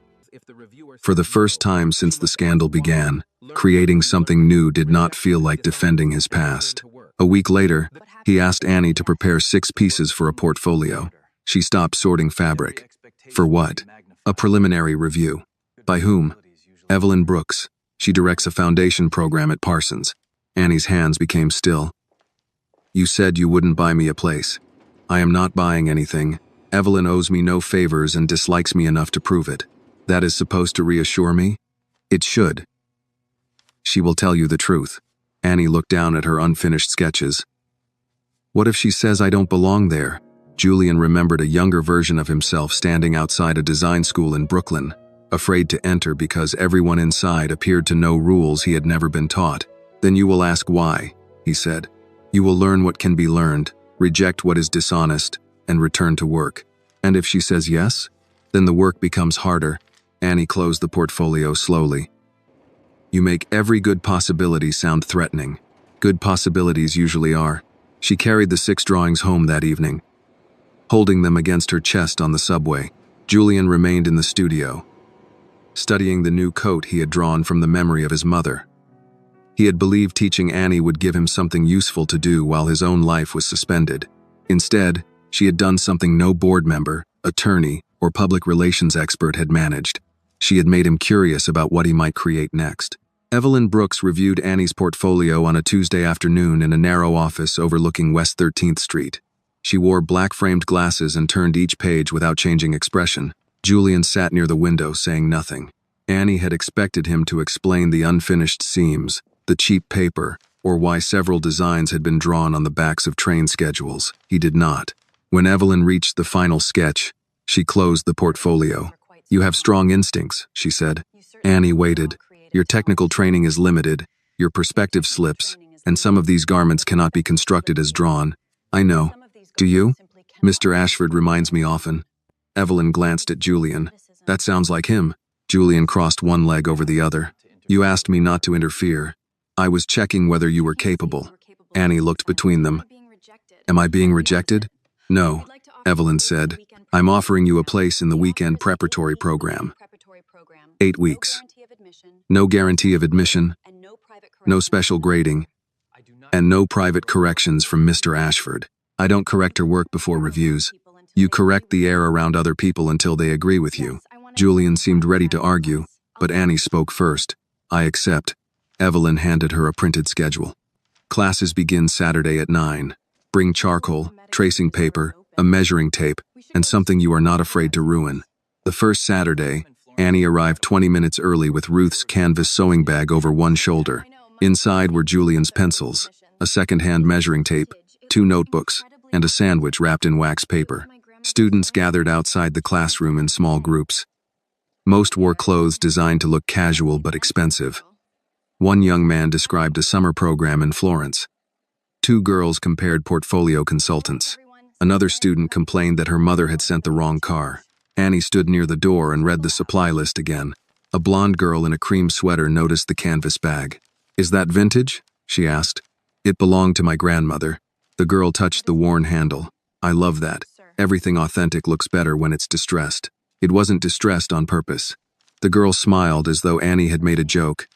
For the first time since the scandal began, creating something new did not feel like defending his past. A week later, he asked Annie to prepare 6 pieces for a portfolio. She stopped sorting fabric. For what? A preliminary review. By whom? Evelyn Brooks. She directs a foundation program at Parsons. Annie's hands became still. You said you wouldn't buy me a place. I am not buying anything. Evelyn owes me no favors and dislikes me enough to prove it. That is supposed to reassure me? It should. She will tell you the truth. Annie looked down at her unfinished sketches. What if she says I don't belong there? Julian remembered a younger version of himself standing outside a design school in Brooklyn, afraid to enter because everyone inside appeared to know rules he had never been taught. Then you will ask why, he said. You will learn what can be learned, reject what is dishonest, and return to work. And if she says yes, then the work becomes harder. Annie closed the portfolio slowly. You make every good possibility sound threatening. Good possibilities usually are. She carried the 6 drawings home that evening. Holding them against her chest on the subway, Julian remained in the studio, studying the new coat he had drawn from the memory of his mother. He had believed teaching Annie would give him something useful to do while his own life was suspended. Instead, she had done something no board member, attorney, or public relations expert had managed. She had made him curious about what he might create next. Evelyn Brooks reviewed Annie's portfolio on a Tuesday afternoon in a narrow office overlooking West 13th Street. She wore black-framed glasses and turned each page without changing expression. Julian sat near the window, saying nothing. Annie had expected him to explain the unfinished seams, the cheap paper, or why several designs had been drawn on the backs of train schedules. He did not. When Evelyn reached the final sketch, she closed the portfolio. You have strong instincts, she said. Annie waited. Your technical training is limited, your perspective slips, and some of these garments cannot be constructed as drawn. I know. Do you? Mr. Ashford reminds me often. Evelyn glanced at Julian. That sounds like him. Julian crossed one leg over the other. You asked me not to interfere. I was checking whether you were capable. Annie looked between them. Am I being rejected? No, Evelyn said. I'm offering you a place in the weekend preparatory program. 8 weeks. No guarantee of admission, No special grading, and no private corrections from Mr. Ashford. I don't correct her work before reviews. You correct the air around other people until they agree with you. Julian seemed ready to argue, but Annie spoke first. I accept. Evelyn handed her a printed schedule. Classes begin Saturday at 9. Bring charcoal, tracing paper, a measuring tape, and something you are not afraid to ruin. The first Saturday, Annie arrived 20 minutes early with Ruth's canvas sewing bag over one shoulder. Inside were Julian's pencils, a second-hand measuring tape, 2 notebooks, and a sandwich wrapped in wax paper. Students gathered outside the classroom in small groups. Most wore clothes designed to look casual but expensive. One young man described a summer program in Florence. 2 girls compared portfolio consultants. Another student complained that her mother had sent the wrong car. Annie stood near the door and read the supply list again. A blonde girl in a cream sweater noticed the canvas bag. "Is that vintage?" she asked. "It belonged to my grandmother." The girl touched the worn handle. "I love that. Everything authentic looks better when it's distressed." It wasn't distressed on purpose. The girl smiled as though Annie had made a joke.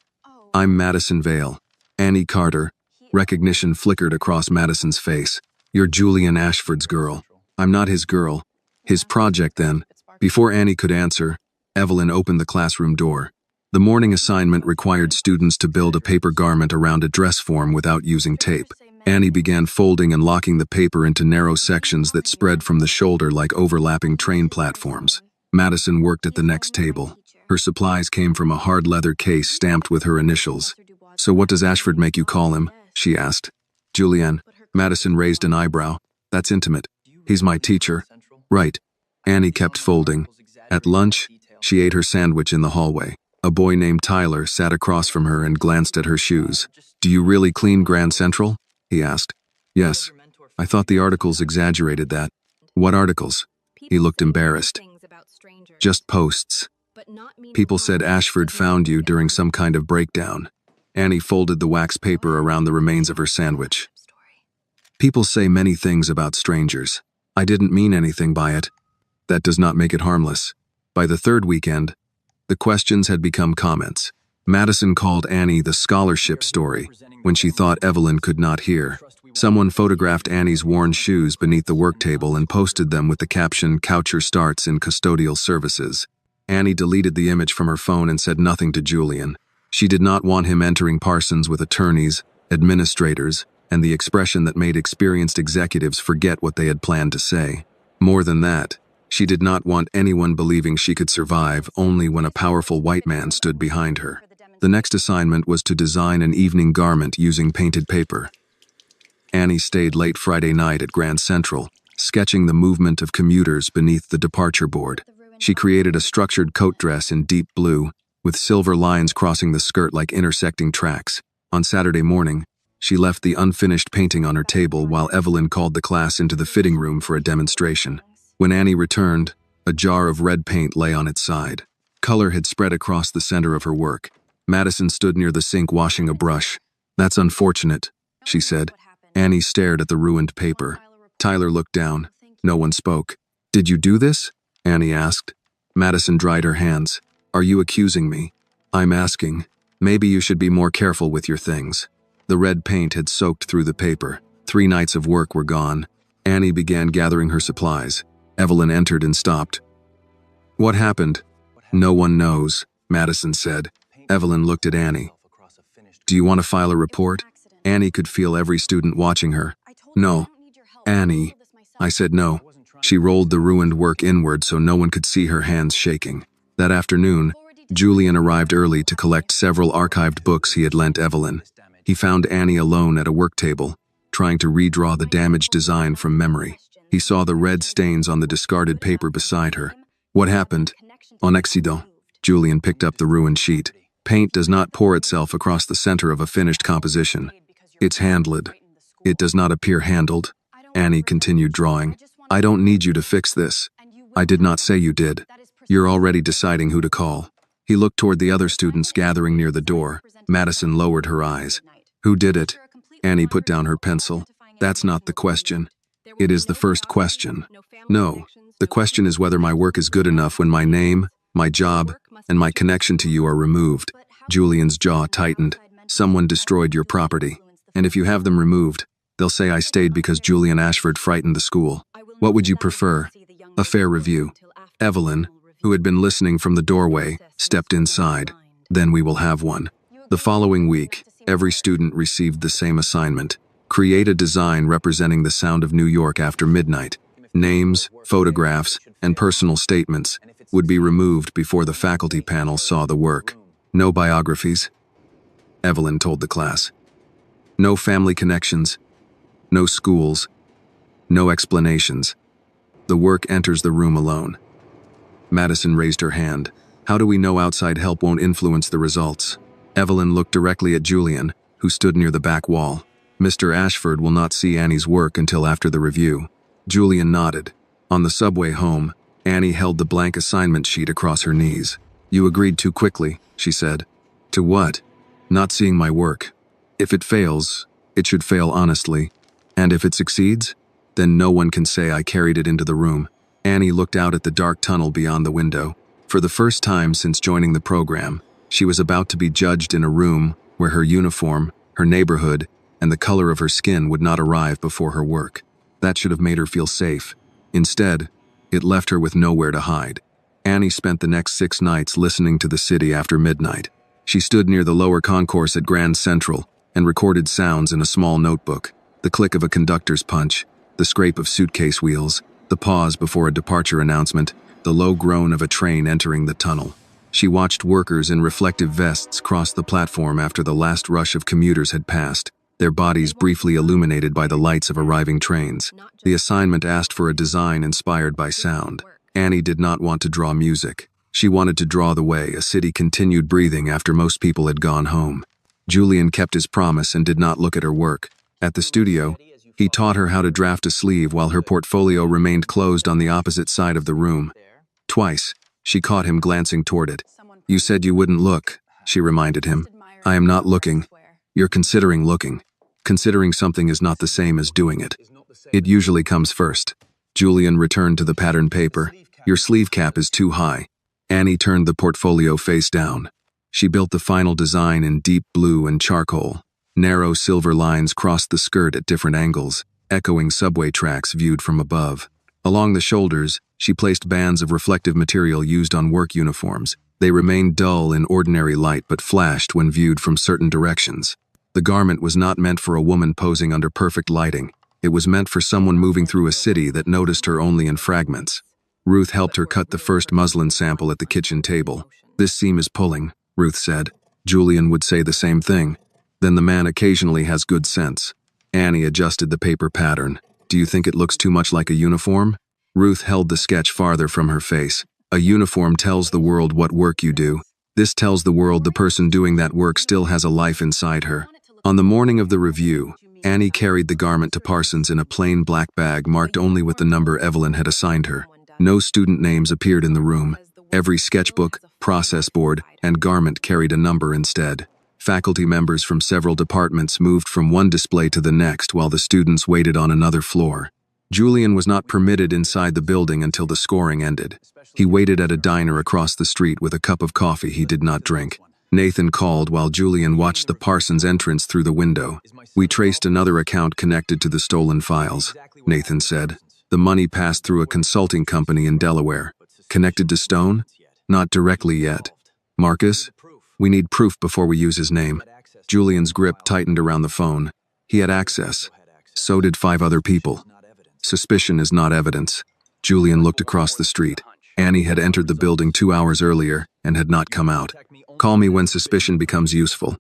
"I'm Madison Vale. Annie Carter." Recognition flickered across Madison's face. "You're Julian Ashford's girl." "I'm not his girl." "His project, then." Before Annie could answer, Evelyn opened the classroom door. The morning assignment required students to build a paper garment around a dress form without using tape. Annie began folding and locking the paper into narrow sections that spread from the shoulder like overlapping train platforms. Madison worked at the next table. Her supplies came from a hard leather case stamped with her initials. "So what does Ashford make you call him?" she asked. "Julian." Madison raised an eyebrow. "That's intimate. He's my teacher." "Right." Annie kept folding. At lunch, she ate her sandwich in the hallway. A boy named Tyler sat across from her and glanced at her shoes. "Do you really clean Grand Central?" he asked. "Yes. I thought the articles exaggerated that." "What articles?" He looked embarrassed. "Just posts. People said Ashford found you during some kind of breakdown." Annie folded the wax paper around the remains of her sandwich. "People say many things about strangers. I didn't mean anything by it. That does not make it harmless." By the third weekend, the questions had become comments. Madison called Annie the scholarship story when she thought Evelyn could not hear. Someone photographed Annie's worn shoes beneath the work table and posted them with the caption, "Coucher starts in custodial services." Annie deleted the image from her phone and said nothing to Julian. She did not want him entering Parsons with attorneys, administrators, and the expression that made experienced executives forget what they had planned to say. More than that, she did not want anyone believing she could survive only when a powerful white man stood behind her. The next assignment was to design an evening garment using painted paper. Annie stayed late Friday night at Grand Central, sketching the movement of commuters beneath the departure board. She created a structured coat dress in deep blue, with silver lines crossing the skirt like intersecting tracks. On Saturday morning, she left the unfinished painting on her table while Evelyn called the class into the fitting room for a demonstration. When Annie returned, a jar of red paint lay on its side. Color had spread across the center of her work. Madison stood near the sink washing a brush. "That's unfortunate," she said. Annie stared at the ruined paper. Tyler looked down. No one spoke. "Did you do this?" Annie asked. Madison dried her hands. "Are you accusing me?" "I'm asking. Maybe you should be more careful with your things." The red paint had soaked through the paper. 3 nights of work were gone. Annie began gathering her supplies. Evelyn entered and stopped. "What happened?" "No one knows," Madison said. Evelyn looked at Annie. "Do you want to file a report?" Annie could feel every student watching her. "No." "Annie." I said no. She rolled the ruined work inward so no one could see her hands shaking. That afternoon, Julian arrived early to collect several archived books he had lent Evelyn. He found Annie alone at a work table, trying to redraw the damaged design from memory. He saw the red stains on the discarded paper beside her. "What happened?" "En accident." Julian picked up the ruined sheet. Paint does not pour itself across the center of a finished composition. It's handled. It does not appear handled. Annie continued drawing. "I don't need you to fix this." "I did not say you did. You're already deciding who to call." He looked toward the other students gathering near the door. Madison lowered her eyes. "Who did it?" Annie put down her pencil. "That's not the question. It is the first question. No, the question is whether my work is good enough when my name, my job, and my connection to you are removed." Julian's jaw tightened. Someone destroyed your property. And if you have them removed, they'll say I stayed because Julian Ashford frightened the school. What would you prefer? A fair review. Evelyn, who had been listening from the doorway, stepped inside. Then we will have one. The following week, every student received the same assignment. Create a design representing the sound of New York after midnight. Names, photographs, and personal statements would be removed before the faculty panel saw the work. No biographies, Evelyn told the class. No family connections, no schools, no explanations. The work enters the room alone. Madison raised her hand. How do we know outside help won't influence the results? Evelyn looked directly at Julian, who stood near the back wall. Mr. Ashford will not see Annie's work until after the review. Julian nodded. On the subway home, Annie held the blank assignment sheet across her knees. You agreed too quickly, she said. To what? Not seeing my work. If it fails, it should fail honestly. And if it succeeds, then no one can say I carried it into the room. Annie looked out at the dark tunnel beyond the window. For the first time since joining the program, she was about to be judged in a room where her uniform, her neighborhood, and the color of her skin would not arrive before her work. That should have made her feel safe. Instead, it left her with nowhere to hide. Annie spent the next 6 nights listening to the city after midnight. She stood near the lower concourse at Grand Central and recorded sounds in a small notebook. The click of a conductor's punch, the scrape of suitcase wheels, the pause before a departure announcement, the low groan of a train entering the tunnel. She watched workers in reflective vests cross the platform after the last rush of commuters had passed, their bodies briefly illuminated by the lights of arriving trains. The assignment asked for a design inspired by sound. Annie did not want to draw music. She wanted to draw the way a city continued breathing after most people had gone home. Julian kept his promise and did not look at her work. At the studio, he taught her how to draft a sleeve while her portfolio remained closed on the opposite side of the room. Twice, she caught him glancing toward it. You said you wouldn't look, she reminded him. I am not looking. You're considering looking. Considering something is not the same as doing it. It usually comes first. Julian returned to the patterned paper. Your sleeve cap is too high. Annie turned the portfolio face down. She built the final design in deep blue and charcoal. Narrow silver lines crossed the skirt at different angles, echoing subway tracks viewed from above. Along the shoulders, she placed bands of reflective material used on work uniforms. They remained dull in ordinary light but flashed when viewed from certain directions. The garment was not meant for a woman posing under perfect lighting. It was meant for someone moving through a city that noticed her only in fragments. Ruth helped her cut the first muslin sample at the kitchen table. This seam is pulling, Ruth said. Julian would say the same thing. Then the man occasionally has good sense. Annie adjusted the paper pattern. Do you think it looks too much like a uniform? Ruth held the sketch farther from her face. A uniform tells the world what work you do. This tells the world the person doing that work still has a life inside her. On the morning of the review, Annie carried the garment to Parsons in a plain black bag marked only with the number Evelyn had assigned her. No student names appeared in the room. Every sketchbook, process board, and garment carried a number instead. Faculty members from several departments moved from one display to the next while the students waited on another floor. Julian was not permitted inside the building until the scoring ended. He waited at a diner across the street with a cup of coffee he did not drink. Nathan called while Julian watched the Parsons entrance through the window. We traced another account connected to the stolen files, Nathan said. The money passed through a consulting company in Delaware. Connected to Stone? Not directly yet. Marcus? We need proof before we use his name. Julian's grip tightened around the phone. He had access. So did 5 other people. Suspicion is not evidence. Julian looked across the street. Annie had entered the building 2 hours earlier and had not come out. Call me when suspicion becomes useful.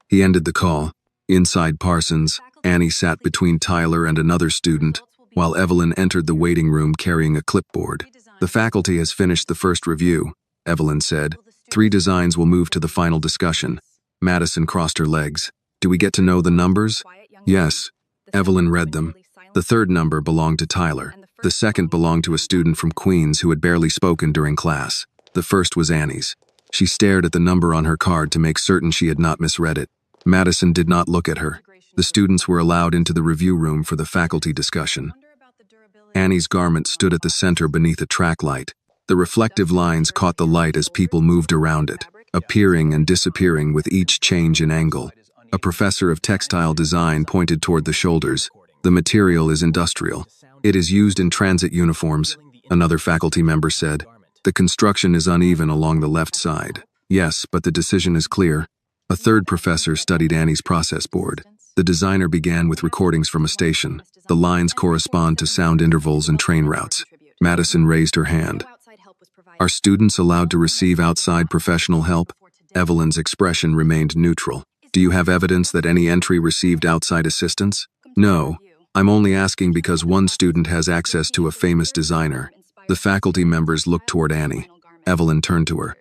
He ended the call. Inside Parsons, Annie sat between Tyler and another student, while Evelyn entered the waiting room carrying a clipboard. The faculty has finished the first review, Evelyn said. 3 designs will move to the final discussion. Madison crossed her legs. Do we get to know the numbers? Yes. Evelyn read them. The 3rd number belonged to Tyler. The 2nd belonged to a student from Queens who had barely spoken during class. The 1st was Annie's. She stared at the number on her card to make certain she had not misread it. Madison did not look at her. The students were allowed into the review room for the faculty discussion. Annie's garment stood at the center beneath a track light. The reflective lines caught the light as people moved around it, appearing and disappearing with each change in angle. A professor of textile design pointed toward the shoulders. The material is industrial. It is used in transit uniforms, another faculty member said. The construction is uneven along the left side. Yes, but the decision is clear. A third professor studied Annie's process board. The designer began with recordings from a station. The lines correspond to sound intervals and train routes. Madison raised her hand. Are students allowed to receive outside professional help? Evelyn's expression remained neutral. Do you have evidence that any entry received outside assistance? No. I'm only asking because one student has access to a famous designer. The faculty members looked toward Annie. Evelyn turned to her.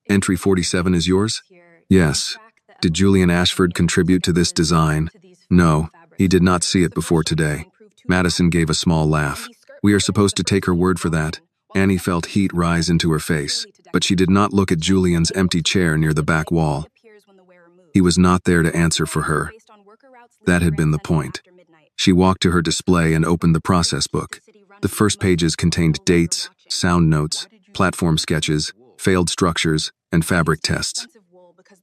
Entry 47 is yours? Yes. Did Julian Ashford contribute to this design? No, he did not see it before today. Madison gave a small laugh. We are supposed to take her word for that. Annie felt heat rise into her face, but she did not look at Julian's empty chair near the back wall. He was not there to answer for her. That had been the point. She walked to her display and opened the process book. The first pages contained dates, sound notes, platform sketches, failed structures, and fabric tests.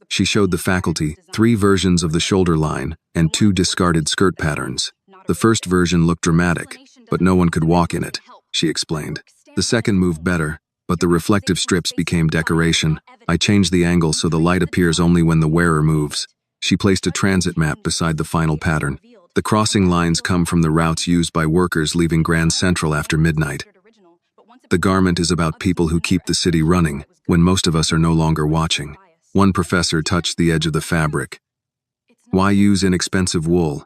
She showed the faculty 3 versions of the shoulder line and 2 discarded skirt patterns. The first version looked dramatic, but no one could walk in it, she explained. The second moved better, but the reflective strips became decoration. I changed the angle so the light appears only when the wearer moves. She placed a transit map beside the final pattern. The crossing lines come from the routes used by workers leaving Grand Central after midnight. The garment is about people who keep the city running when most of us are no longer watching. One professor touched the edge of the fabric. Why use inexpensive wool?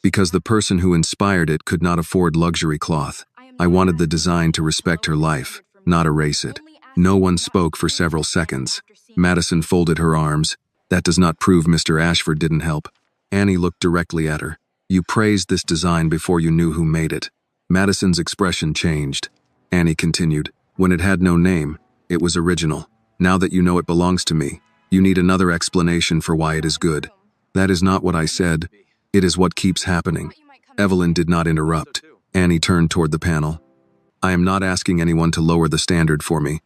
Because the person who inspired it could not afford luxury cloth. I wanted the design to respect her life, not erase it. No one spoke for several seconds. Madison folded her arms. That does not prove Mr. Ashford didn't help. Annie looked directly at her. You praised this design before you knew who made it. Madison's expression changed. Annie continued. When it had no name, it was original. Now that you know it belongs to me, you need another explanation for why it is good. That is not what I said. It is what keeps happening. Evelyn did not interrupt. Annie turned toward the panel. I am not asking anyone to lower the standard for me.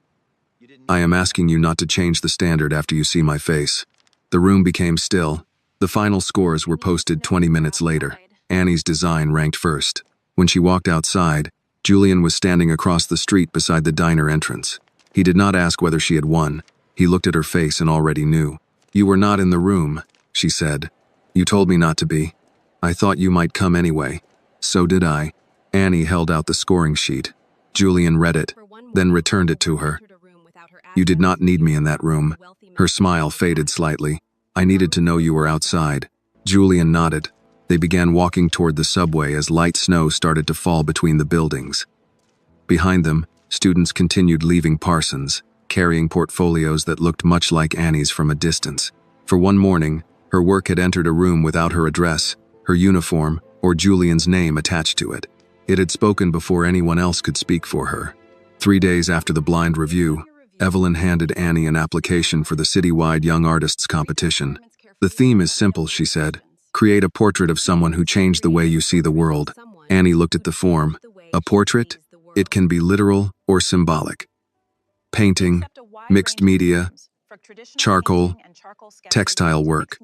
I am asking you not to change the standard after you see my face. The room became still. The final scores were posted 20 minutes later. Annie's design ranked first. When she walked outside, Julian was standing across the street beside the diner entrance. He did not ask whether she had won. He looked at her face and already knew. You were not in the room, she said. You told me not to be. I thought you might come anyway. So did I. Annie held out the scoring sheet. Julian read it, then returned it to her. You did not need me in that room. Her smile faded slightly. I needed to know you were outside. Julian nodded. They began walking toward the subway as light snow started to fall between the buildings. Behind them, students continued leaving Parsons, carrying portfolios that looked much like Annie's from a distance. For one morning, her work had entered a room without her address, her uniform, or Julian's name attached to it. It had spoken before anyone else could speak for her. 3 days after the blind review, Evelyn handed Annie an application for the citywide Young Artists competition. The theme is simple, she said. Create a portrait of someone who changed the way you see the world. Annie looked at the form. A portrait? It can be literal or symbolic. Painting, mixed media, charcoal, textile work.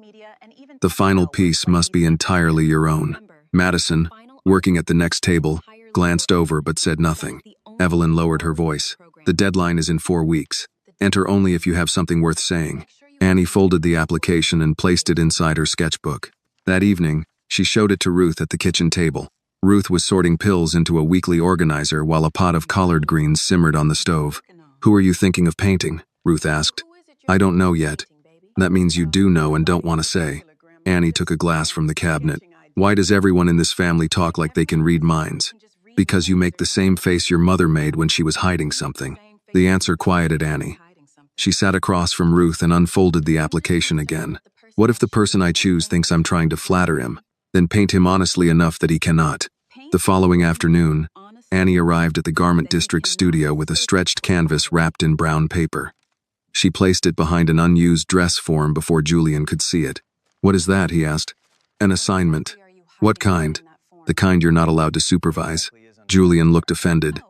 The final piece must be entirely your own. Madison, working at the next table, glanced over but said nothing. Evelyn lowered her voice. The deadline is in 4 weeks. Enter only if you have something worth saying. Annie folded the application and placed it inside her sketchbook. That evening, she showed it to Ruth at the kitchen table. Ruth was sorting pills into a weekly organizer while a pot of collard greens simmered on the stove. Who are you thinking of painting? Ruth asked. I don't know yet. That means you do know and don't want to say. Annie took a glass from the cabinet. Why does everyone in this family talk like they can read minds? Because you make the same face your mother made when she was hiding something. The answer quieted Annie. She sat across from Ruth and unfolded the application again. What if the person I choose thinks I'm trying to flatter him? Then paint him honestly enough that he cannot. The following afternoon, Annie arrived at the Garment District studio with a stretched canvas wrapped in brown paper. She placed it behind an unused dress form before Julian could see it. What is that? He asked. An assignment. What kind? The kind you're not allowed to supervise. Julian looked offended.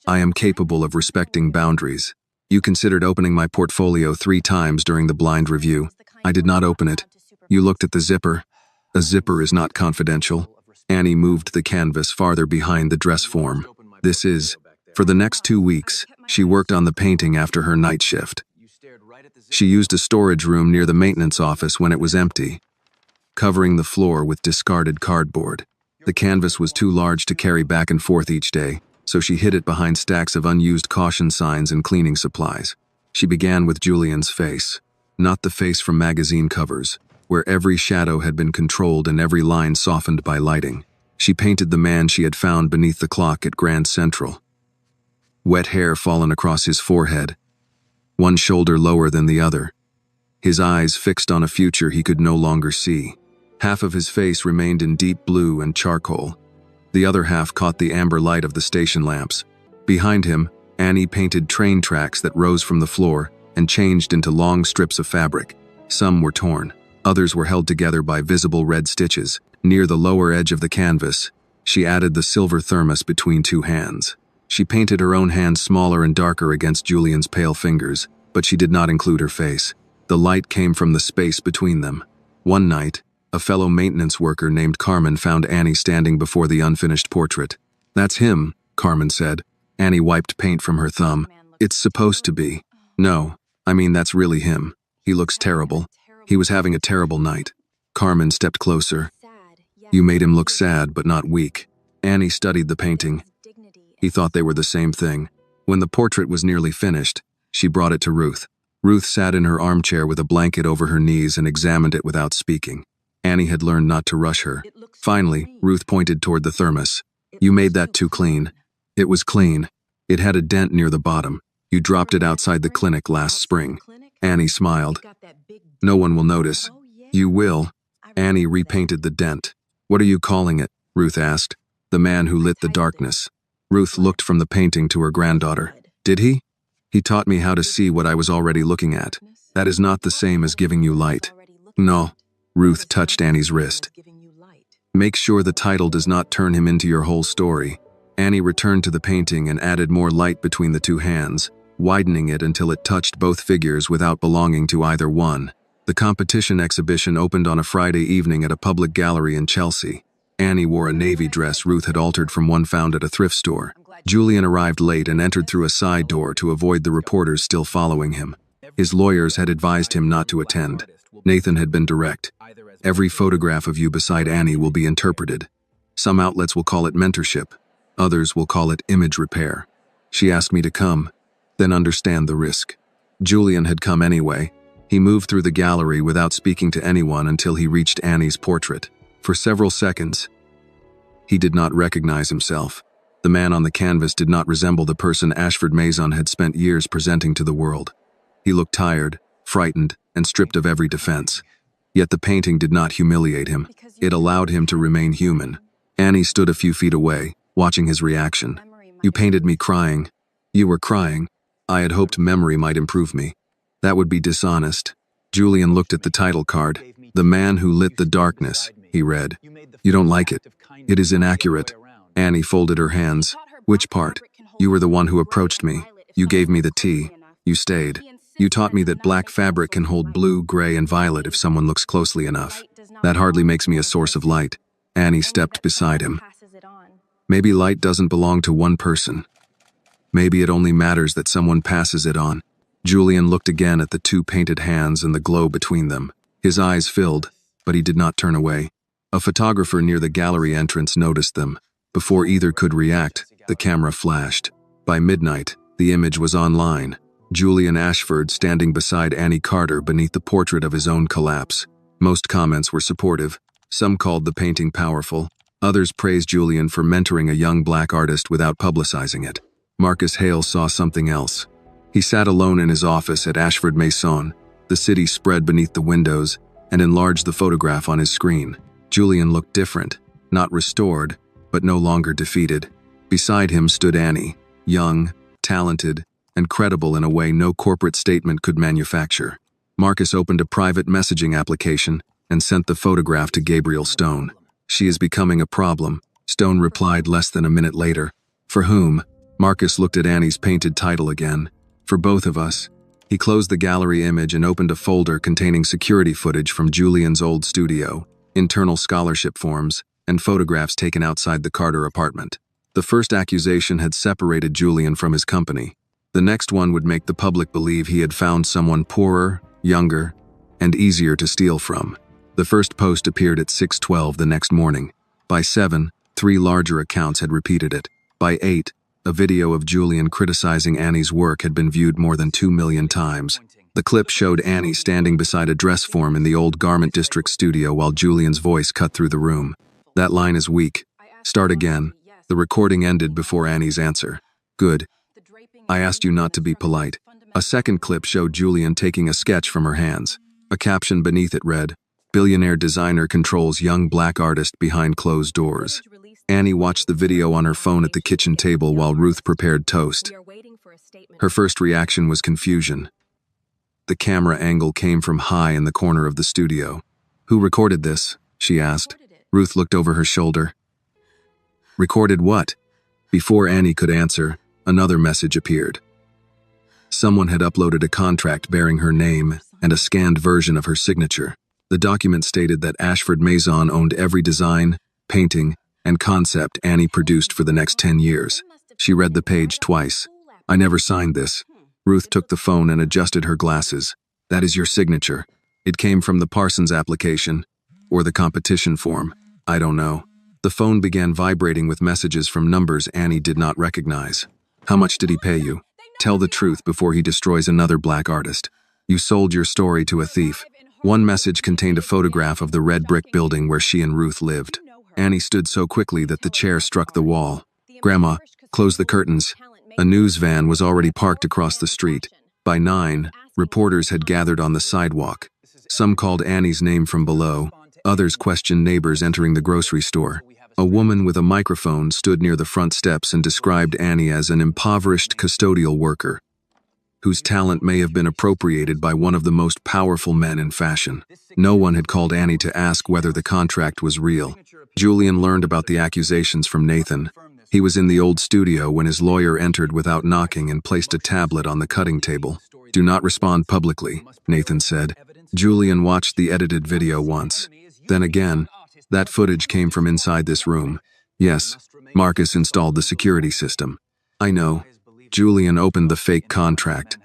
I am capable of respecting boundaries. You considered opening my portfolio 3 times during the blind review. I did not open it. You looked at the zipper. A zipper is not confidential. Annie moved the canvas farther behind the dress form. This is, for the next 2 weeks, she worked on the painting after her night shift. She used a storage room near the maintenance office when it was empty, covering the floor with discarded cardboard. The canvas was too large to carry back and forth each day, so she hid it behind stacks of unused caution signs and cleaning supplies. She began with Julian's face, not the face from magazine covers, where every shadow had been controlled and every line softened by lighting. She painted the man she had found beneath the clock at Grand Central. Wet hair fallen across his forehead, one shoulder lower than the other. His eyes fixed on a future he could no longer see. Half of his face remained in deep blue and charcoal. The other half caught the amber light of the station lamps. Behind him, Annie painted train tracks that rose from the floor and changed into long strips of fabric. Some were torn. Others were held together by visible red stitches. Near the lower edge of the canvas, she added the silver thermos between 2 hands. She painted her own hand smaller and darker against Julian's pale fingers, but she did not include her face. The light came from the space between them. One night, a fellow maintenance worker named Carmen found Annie standing before the unfinished portrait. "That's him," Carmen said. Annie wiped paint from her thumb. "It's supposed to be." "No, I mean that's really him. He looks terrible. He was having a terrible night." Carmen stepped closer. "You made him look sad, but not weak." Annie studied the painting. He thought they were the same thing. When the portrait was nearly finished, she brought it to Ruth. Ruth sat in her armchair with a blanket over her knees and examined it without speaking. Annie had learned not to rush her. Finally, Ruth pointed toward the thermos. "You made that too clean." "It was clean. It had a dent near the bottom. You dropped it outside the clinic last spring." Annie smiled. "No one will notice." "You will." Annie repainted the dent. "What are you calling it?" Ruth asked. "The Man Who Lit the Darkness." Ruth looked from the painting to her granddaughter. "Did he?" "He taught me how to see what I was already looking at. That is not the same as giving you light." "No." Ruth touched Annie's wrist. "Make sure the title does not turn him into your whole story." Annie returned to the painting and added more light between the 2 hands, widening it until it touched both figures without belonging to either one. The competition exhibition opened on a Friday evening at a public gallery in Chelsea. Annie wore a navy dress Ruth had altered from one found at a thrift store. Julian arrived late and entered through a side door to avoid the reporters still following him. His lawyers had advised him not to attend. Nathan had been direct. "Every photograph of you beside Annie will be interpreted. Some outlets will call it mentorship. Others will call it image repair." She asked me to come, then understand the risk. Julian had come anyway. He moved through the gallery without speaking to anyone until he reached Annie's portrait. For several seconds, he did not recognize himself. The man on the canvas did not resemble the person Ashford Mason had spent years presenting to the world. He looked tired, frightened, and stripped of every defense. Yet the painting did not humiliate him. It allowed him to remain human. Annie stood a few feet away, watching his reaction. "You painted me crying." "You were crying. I had hoped memory might improve me." "That would be dishonest." Julian looked at the title card. "The Man Who Lit the Darkness," he read. "You don't like it. It is inaccurate." Annie folded her hands. "Which part?" "You were the one who approached me. You gave me the tea. You stayed. You taught me that black fabric can hold blue, gray, and violet if someone looks closely enough. That hardly makes me a source of light." Annie stepped beside him. "Maybe light doesn't belong to one person. Maybe it only matters that someone passes it on." Julian looked again at the 2 painted hands and the glow between them. His eyes filled, but he did not turn away. A photographer near the gallery entrance noticed them. Before either could react, the camera flashed. By midnight, the image was online. Julian Ashford standing beside Annie Carter beneath the portrait of his own collapse. Most comments were supportive. Some called the painting powerful. Others praised Julian for mentoring a young black artist without publicizing it. Marcus Hale saw something else. He sat alone in his office at Ashford Mason, the city spread beneath the windows, and enlarged the photograph on his screen. Julian looked different, not restored, but no longer defeated. Beside him stood Annie, young, talented, and credible in a way no corporate statement could manufacture. Marcus opened a private messaging application and sent the photograph to Gabriel Stone. "She is becoming a problem," Stone replied less than a minute later. "For whom?" Marcus looked at Annie's painted title again. "For both of us." He closed the gallery image and opened a folder containing security footage from Julian's old studio, internal scholarship forms, and photographs taken outside the Carter apartment. The first accusation had separated Julian from his company. The next one would make the public believe he had found someone poorer, younger, and easier to steal from. The first post appeared at 6:12 the next morning. By 7, 3 larger accounts had repeated it. By 8, a video of Julian criticizing Annie's work had been viewed more than 2 million times. The clip showed Annie standing beside a dress form in the old Garment District studio while Julian's voice cut through the room. "That line is weak. Start again." The recording ended before Annie's answer. "Good. I asked you not to be polite." A second clip showed Julian taking a sketch from her hands. A caption beneath it read, "Billionaire designer controls young black artist behind closed doors." Annie watched the video on her phone at the kitchen table while Ruth prepared toast. Her first reaction was confusion. The camera angle came from high in the corner of the studio. "Who recorded this?" she asked. Ruth looked over her shoulder. "Recorded what?" Before Annie could answer, another message appeared. Someone had uploaded a contract bearing her name and a scanned version of her signature. The document stated that Ashford Maison owned every design, painting, and concept Annie produced for the next 10 years. She read the page twice. "I never signed this." Ruth took the phone and adjusted her glasses. "That is your signature. It came from the Parsons application, or the competition form. I don't know." The phone began vibrating with messages from numbers Annie did not recognize. "How much did he pay you? Tell the truth before he destroys another black artist. You sold your story to a thief." One message contained a photograph of the red brick building where she and Ruth lived. Annie stood so quickly that the chair struck the wall. "Grandma, close the curtains." A news van was already parked across the street. By 9, reporters had gathered on the sidewalk. Some called Annie's name from below. Others questioned neighbors entering the grocery store. A woman with a microphone stood near the front steps and described Annie as an impoverished custodial worker, whose talent may have been appropriated by one of the most powerful men in fashion. No one had called Annie to ask whether the contract was real. Julian learned about the accusations from Nathan. He was in the old studio when his lawyer entered without knocking and placed a tablet on the cutting table. "Do not respond publicly," Nathan said. Julian watched the edited video once. Then again. That footage came from inside this room. "Yes, Marcus installed the security system." "I know." Julian opened the fake contract.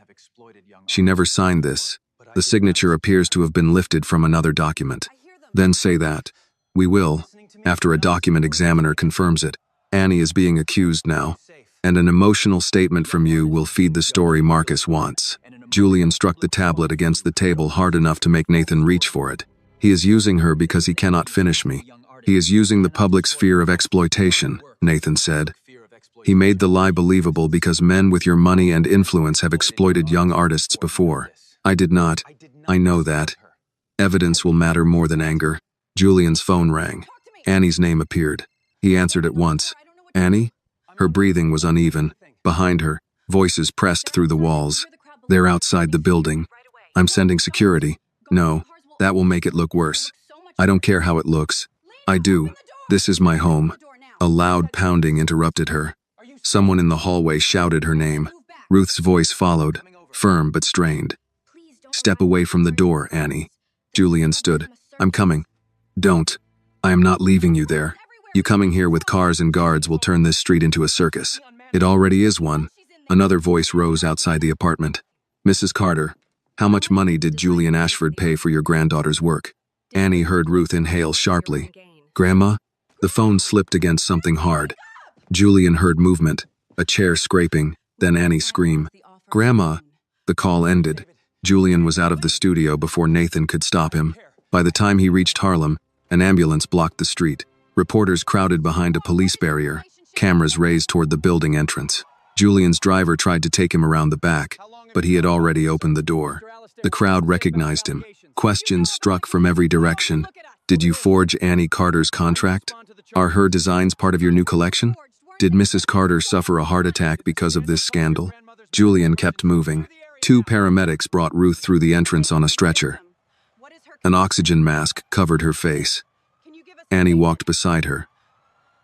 "She never signed this. The signature appears to have been lifted from another document." "Then say that." "We will, after a document examiner confirms it. Annie is being accused now, and an emotional statement from you will feed the story Marcus wants." Julian struck the tablet against the table hard enough to make Nathan reach for it. "He is using her because he cannot finish me. He is using the public's fear of exploitation," Nathan said. "He made the lie believable because men with your money and influence have exploited young artists before. I did not. I know that. Evidence will matter more than anger." Julian's phone rang. Annie's name appeared. He answered at once. "Annie?" Her breathing was uneven. Behind her, voices pressed through the walls. "They're outside the building. I'm sending security." "No, that will make it look worse." "I don't care how it looks." "I do. This is my home." A loud pounding interrupted her. Someone in the hallway shouted her name. Ruth's voice followed, firm but strained. "Step away from the door, Annie." Julian stood. "I'm coming." "Don't. I am not leaving you there. You coming here with cars and guards will turn this street into a circus. It already is one." Another voice rose outside the apartment. "Mrs. Carter, how much money did Julian Ashford pay for your granddaughter's work?" Annie heard Ruth inhale sharply. "Grandma?" The phone slipped against something hard. Julian heard movement, a chair scraping, then Annie scream. "Grandma!" The call ended. Julian was out of the studio before Nathan could stop him. By the time he reached Harlem, an ambulance blocked the street. Reporters crowded behind a police barrier, cameras raised toward the building entrance. Julian's driver tried to take him around the back, but he had already opened the door. The crowd recognized him. Questions struck from every direction. "Did you forge Annie Carter's contract? Are her designs part of your new collection? Did Mrs. Carter suffer a heart attack because of this scandal?" Julian kept moving. 2 paramedics brought Ruth through the entrance on a stretcher. An oxygen mask covered her face. Annie walked beside her,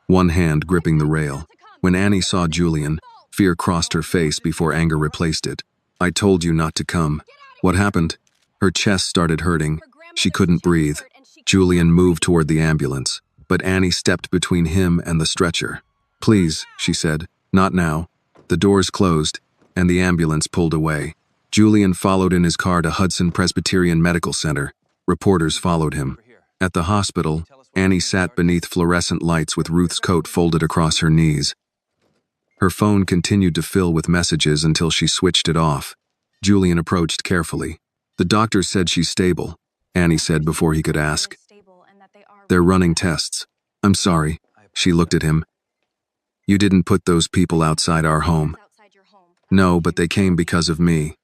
one hand gripping the rail. When Annie saw Julian, fear crossed her face before anger replaced it. I told you not to come. What happened? Her chest started hurting. She couldn't breathe. Julian moved toward the ambulance, but Annie stepped between him and the stretcher. Please, she said, not now. The doors closed, and the ambulance pulled away. Julian followed in his car to Hudson Presbyterian Medical Center. Reporters followed him. At the hospital, Annie sat beneath fluorescent lights with Ruth's coat folded across her knees. Her phone continued to fill with messages until she switched it off. Julian approached carefully. The doctor said she's stable, Annie said before he could ask. They're running tests. I'm sorry. She looked at him. You didn't put those people outside our home. No, but they came because of me.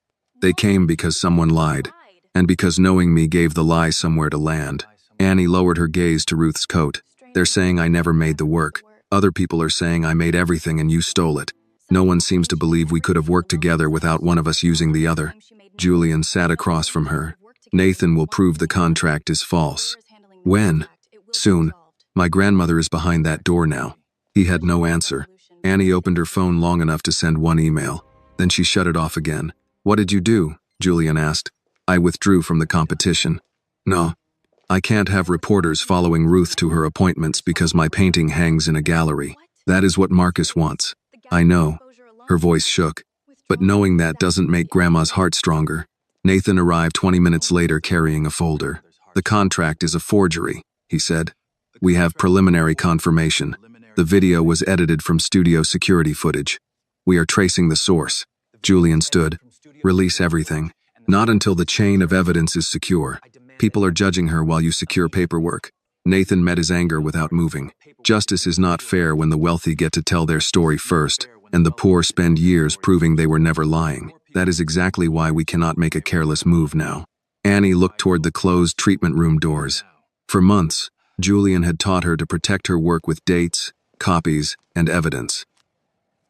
They came because someone lied, and because knowing me gave the lie somewhere to land. Annie lowered her gaze to Ruth's coat. They're saying I never made the work. Other people are saying I made everything and you stole it. No one seems to believe we could have worked together without one of us using the other. Julian sat across from her. Nathan will prove the contract is false. When? Soon. My grandmother is behind that door now. He had no answer. Annie opened her phone long enough to send one email. Then she shut it off again. What did you do? Julian asked. I withdrew from the competition. No. I can't have reporters following Ruth to her appointments because my painting hangs in a gallery. That is what Marcus wants. I know. Her voice shook. But knowing that doesn't make Grandma's heart stronger. Nathan arrived 20 minutes later carrying a folder. The contract is a forgery, he said. We have preliminary confirmation. The video was edited from studio security footage. We are tracing the source. Julian stood. Release everything. Not until the chain of evidence is secure. People are judging her while you secure paperwork. Nathan met his anger without moving. Justice is not fair when the wealthy get to tell their story first, and the poor spend years proving they were never lying. That is exactly why we cannot make a careless move now. Annie looked toward the closed treatment room doors. For months, Julian had taught her to protect her work with dates, copies, and evidence.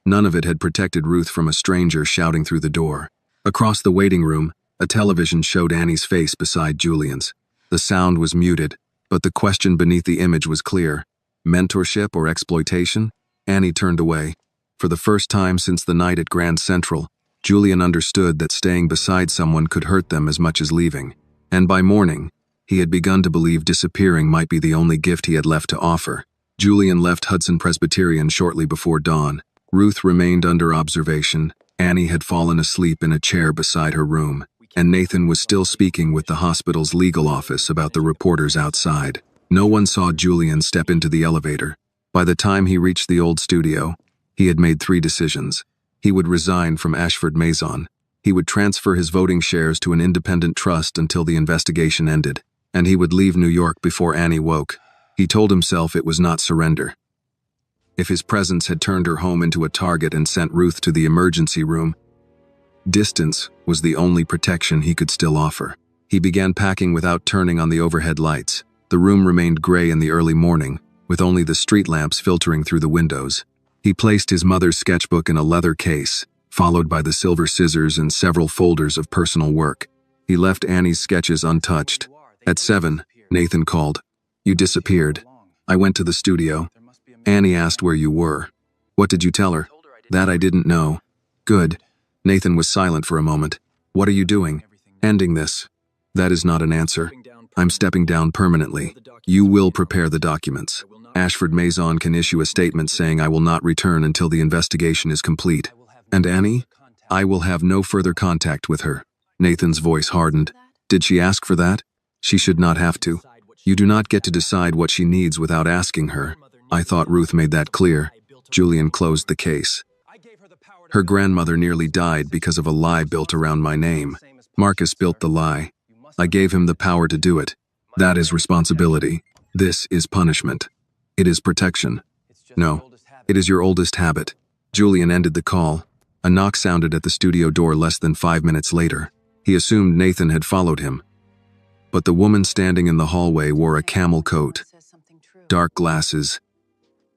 None of it had protected Ruth from a stranger shouting through the door. Across the waiting room, a television showed Annie's face beside Julian's. The sound was muted, but the question beneath the image was clear. Mentorship or exploitation? Annie turned away. For the first time since the night at Grand Central, Julian understood that staying beside someone could hurt them as much as leaving. And by morning, he had begun to believe disappearing might be the only gift he had left to offer. Julian left Hudson Presbyterian shortly before dawn. Ruth remained under observation. Annie had fallen asleep in a chair beside her room, and Nathan was still speaking with the hospital's legal office about the reporters outside. No one saw Julian step into the elevator. By the time he reached the old studio, he had made 3 decisions. He would resign from Ashford Maison. He would transfer his voting shares to an independent trust until the investigation ended, and he would leave New York before Annie woke. He told himself it was not surrender. If his presence had turned her home into a target and sent Ruth to the emergency room, distance was the only protection he could still offer. He began packing without turning on the overhead lights. The room remained gray in the early morning, with only the street lamps filtering through the windows. He placed his mother's sketchbook in a leather case, followed by the silver scissors and several folders of personal work. He left Annie's sketches untouched. At 7, Nathan called. You disappeared. I went to the studio. Annie asked where you were. What did you tell her? That I didn't know. Good. Nathan was silent for a moment. What are you doing? Ending this. That is not an answer. I'm stepping down permanently. You will prepare the documents. Ashford Maison can issue a statement saying I will not return until the investigation is complete. And Annie? I will have no further contact with her. Nathan's voice hardened. Did she ask for that? She should not have to. You do not get to decide what she needs without asking her. I thought Ruth made that clear. Julian closed the case. Her grandmother nearly died because of a lie built around my name. Marcus built the lie. I gave him the power to do it. That is responsibility. This is punishment. It is protection. No, it is your oldest habit. Julian ended the call. A knock sounded at the studio door less than 5 minutes later. He assumed Nathan had followed him. But the woman standing in the hallway wore a camel coat, dark glasses,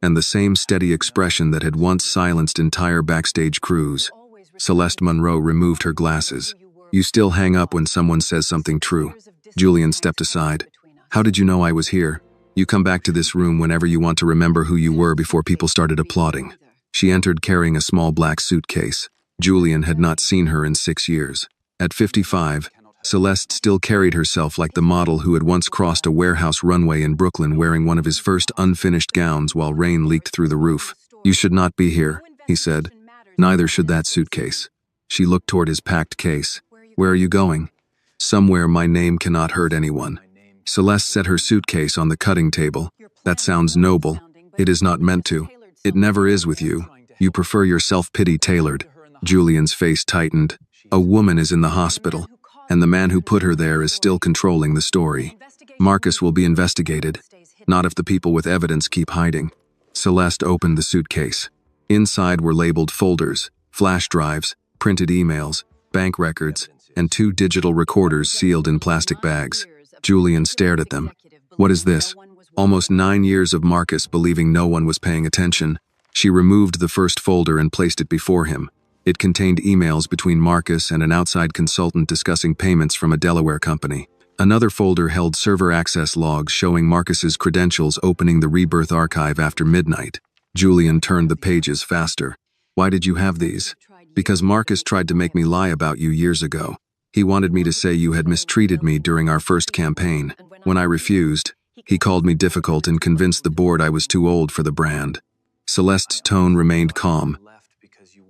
and the same steady expression that had once silenced entire backstage crews. Celeste Monroe removed her glasses. You still hang up when someone says something true. Julian stepped aside. How did you know I was here? You come back to this room whenever you want to remember who you were before people started applauding. She entered carrying a small black suitcase. Julian had not seen her in 6 years. At 55, Celeste still carried herself like the model who had once crossed a warehouse runway in Brooklyn wearing one of his first unfinished gowns while rain leaked through the roof. "You should not be here," he said. "Neither should that suitcase." She looked toward his packed case. "Where are you going?" "Somewhere my name cannot hurt anyone." Celeste set her suitcase on the cutting table. "That sounds noble. It is not meant to. It never is with you. You prefer your self-pity tailored." Julian's face tightened. A woman is in the hospital, and the man who put her there is still controlling the story. Marcus will be investigated, not if the people with evidence keep hiding. Celeste opened the suitcase. Inside were labeled folders, flash drives, printed emails, bank records, and 2 digital recorders sealed in plastic bags. Julian stared at them. "What is this?" Almost 9 years of Marcus believing no one was paying attention. She removed the first folder and placed it before him. It contained emails between Marcus and an outside consultant discussing payments from a Delaware company. Another folder held server access logs showing Marcus's credentials opening the Rebirth archive after midnight. Julian turned the pages faster. "Why did you have these?" "Because Marcus tried to make me lie about you years ago. He wanted me to say you had mistreated me during our first campaign. When I refused, he called me difficult and convinced the board I was too old for the brand." Celeste's tone remained calm,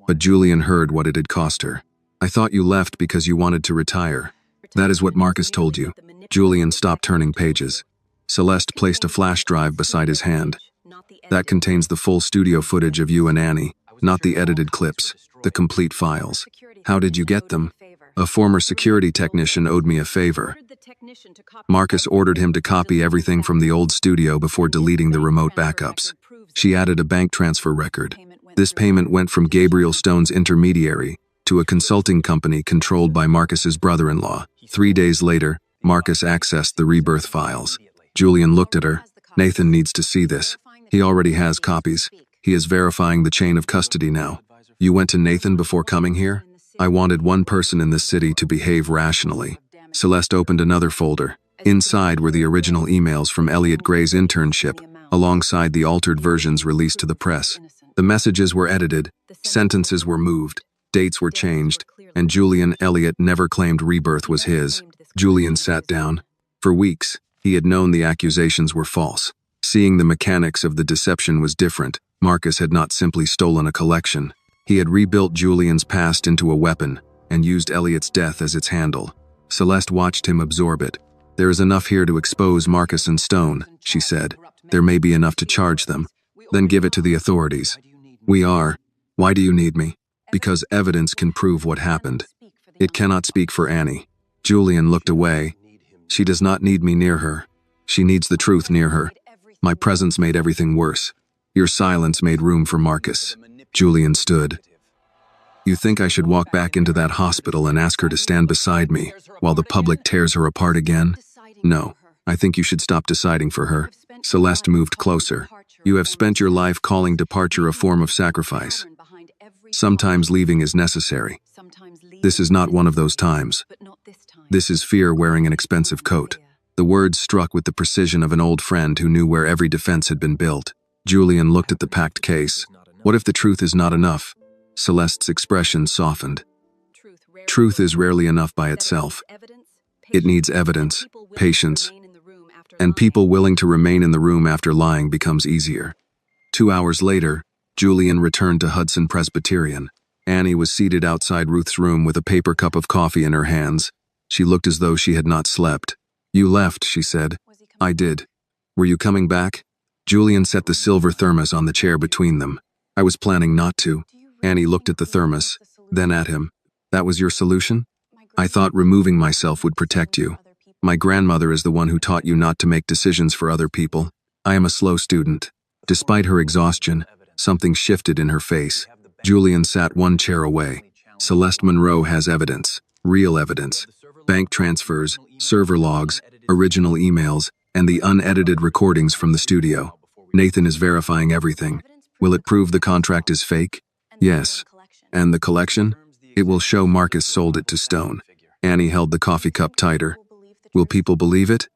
but Julian heard what it had cost her. "I thought you left because you wanted to retire. That is what Marcus told you." Julian stopped turning pages. Celeste placed a flash drive beside his hand. "That contains the full studio footage of you and Annie, not the edited clips, the complete files." "How did you get them?" "A former security technician owed me a favor. Marcus ordered him to copy everything from the old studio before deleting the remote backups. She added a bank transfer record. This payment went from Gabriel Stone's intermediary to a consulting company controlled by Marcus's brother-in-law. 3 days later, Marcus accessed the Rebirth files." Julian looked at her. "Nathan needs to see this. He already has copies. He is verifying the chain of custody now." "You went to Nathan before coming here?" "I wanted one person in this city to behave rationally." Celeste opened another folder. Inside were the original emails from Elliot Gray's internship, alongside the altered versions released to the press. The messages were edited, sentences were moved, dates were changed, and Julian Elliot never claimed Rebirth was his. Julian sat down. For weeks, he had known the accusations were false. Seeing the mechanics of the deception was different. Marcus had not simply stolen a collection. He had rebuilt Julian's past into a weapon, and used Elliot's death as its handle. Celeste watched him absorb it. "There is enough here to expose Marcus and Stone," she said. "There may be enough to charge them. Then give it to the authorities." "We are. Why do you need me?" "Because evidence can prove what happened. It cannot speak for Annie." Julian looked away. "She does not need me near her. She needs the truth near her. My presence made everything worse. Your silence made room for Marcus." Julian stood. "You think I should walk back into that hospital and ask her to stand beside me while the public tears her apart again? No, I think you should stop deciding for her." Celeste moved closer. "You have spent your life calling departure a form of sacrifice. Sometimes leaving is necessary. This is not one of those times. This is fear wearing an expensive coat." The words struck with the precision of an old friend who knew where every defense had been built. Julian looked at the packed case. "What if the truth is not enough?" Celeste's expression softened. "Truth is rarely enough by itself. It needs evidence, patience, and people willing to remain in the room after lying becomes easier." 2 hours later, Julian returned to Hudson Presbyterian. Annie was seated outside Ruth's room with a paper cup of coffee in her hands. She looked as though she had not slept. "You left," she said. "I did. Were you coming back?" Julian set the silver thermos on the chair between them. "I was planning not to." Annie looked at the thermos, then at him. "That was your solution?" "I thought removing myself would protect you. My grandmother is the one who taught you not to make decisions for other people. I am a slow student." Despite her exhaustion, something shifted in her face. Julian sat one chair away. "Celeste Monroe has evidence, real evidence. Bank transfers, server logs, original emails, and the unedited recordings from the studio. Nathan is verifying everything. Will it prove the contract is fake? Yes. And the collection? It will show Marcus sold it to Stone." Annie held the coffee cup tighter. "Will people believe it?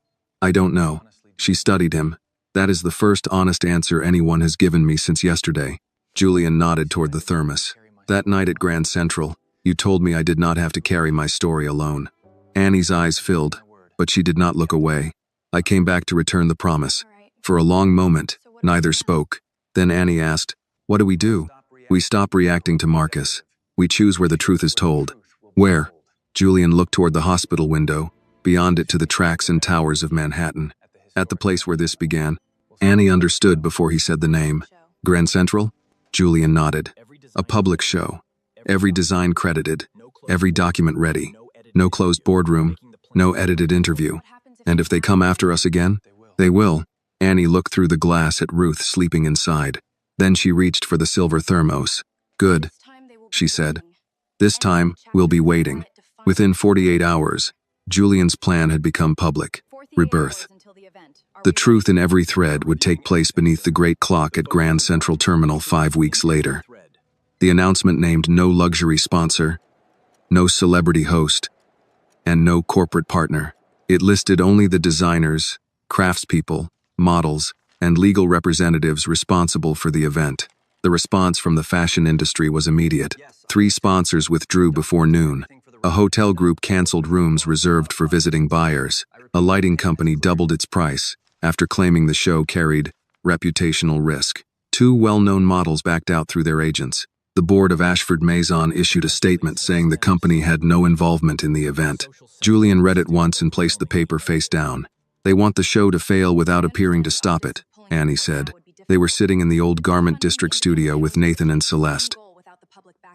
I don't know." She studied him. "That is the first honest answer anyone has given me since yesterday." Julian nodded toward the thermos. That night at Grand Central, you told me I did not have to carry my story alone. Annie's eyes filled, but she did not look away. I came back to return the promise. For a long moment, neither spoke. Then Annie asked, "What do we do?" "We stop reacting to Marcus. We choose where the truth is told." "Where?" Julian looked toward the hospital window, beyond it to the tracks and towers of Manhattan. "At the place where this began." Annie understood before he said the name. "Grand Central?" Julian nodded. "A public show. Every design credited. Every document ready. No closed boardroom. No edited interview. And if they come after us again? They will." Annie looked through the glass at Ruth sleeping inside. Then she reached for the silver thermos. "Good," she said. "This time, we'll be waiting." Within 48 hours, Julian's plan had become public. Rebirth. The truth in every thread would take place beneath the great clock at Grand Central Terminal 5 weeks later. The announcement named no luxury sponsor, no celebrity host, and no corporate partner. It listed only the designers, craftspeople, models, and legal representatives responsible for the event. The response from the fashion industry was immediate. 3 sponsors withdrew before noon. A hotel group canceled rooms reserved for visiting buyers. A lighting company doubled its price after claiming the show carried reputational risk. 2 well-known models backed out through their agents. The board of Ashford Maison issued a statement saying the company had no involvement in the event. Julian read it once and placed the paper face down. "They want the show to fail without appearing to stop it," Annie said. They were sitting in the old Garment District studio with Nathan and Celeste.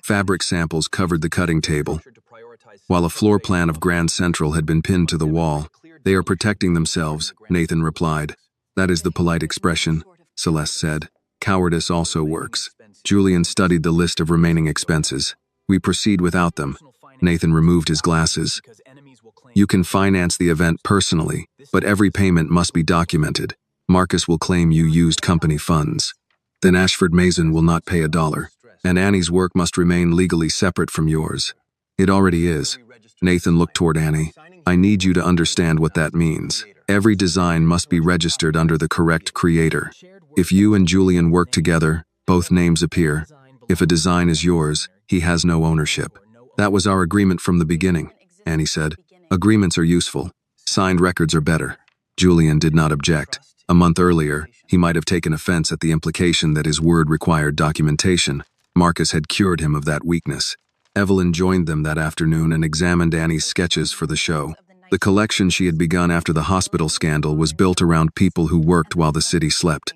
Fabric samples covered the cutting table, while a floor plan of Grand Central had been pinned to the wall. "They are protecting themselves," Nathan replied. "That is the polite expression," Celeste said. "Cowardice also works." Julian studied the list of remaining expenses. "We proceed without them." Nathan removed his glasses. "You can finance the event personally, but every payment must be documented. Marcus will claim you used company funds. Then Ashford Mason will not pay $1, and Annie's work must remain legally separate from yours." "It already is." Nathan looked toward Annie. "I need you to understand what that means. Every design must be registered under the correct creator. If you and Julian work together, both names appear. If a design is yours, he has no ownership." "That was our agreement from the beginning," Annie said. "Agreements are useful. Signed records are better." Julian did not object. A month earlier, he might have taken offense at the implication that his word required documentation. Marcus had cured him of that weakness. Evelyn joined them that afternoon and examined Annie's sketches for the show. The collection she had begun after the hospital scandal was built around people who worked while the city slept.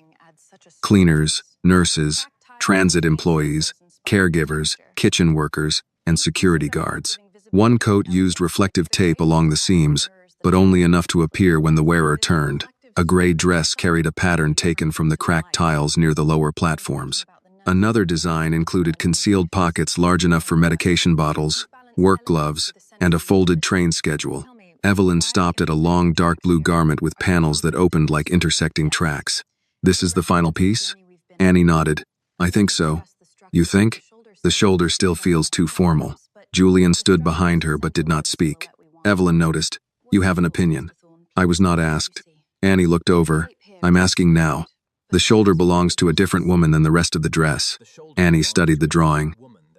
Cleaners, nurses, transit employees, caregivers, kitchen workers, and security guards. One coat used reflective tape along the seams, but only enough to appear when the wearer turned. A gray dress carried a pattern taken from the cracked tiles near the lower platforms. Another design included concealed pockets large enough for medication bottles, work gloves, and a folded train schedule. Evelyn stopped at a long dark blue garment with panels that opened like intersecting tracks. "This is the final piece?" Annie nodded. "I think so." "You think?" "The shoulder still feels too formal." Julian stood behind her but did not speak. Evelyn noticed. "You have an opinion." "I was not asked." Annie looked over. "I'm asking now." "The shoulder belongs to a different woman than the rest of the dress." Annie studied the drawing.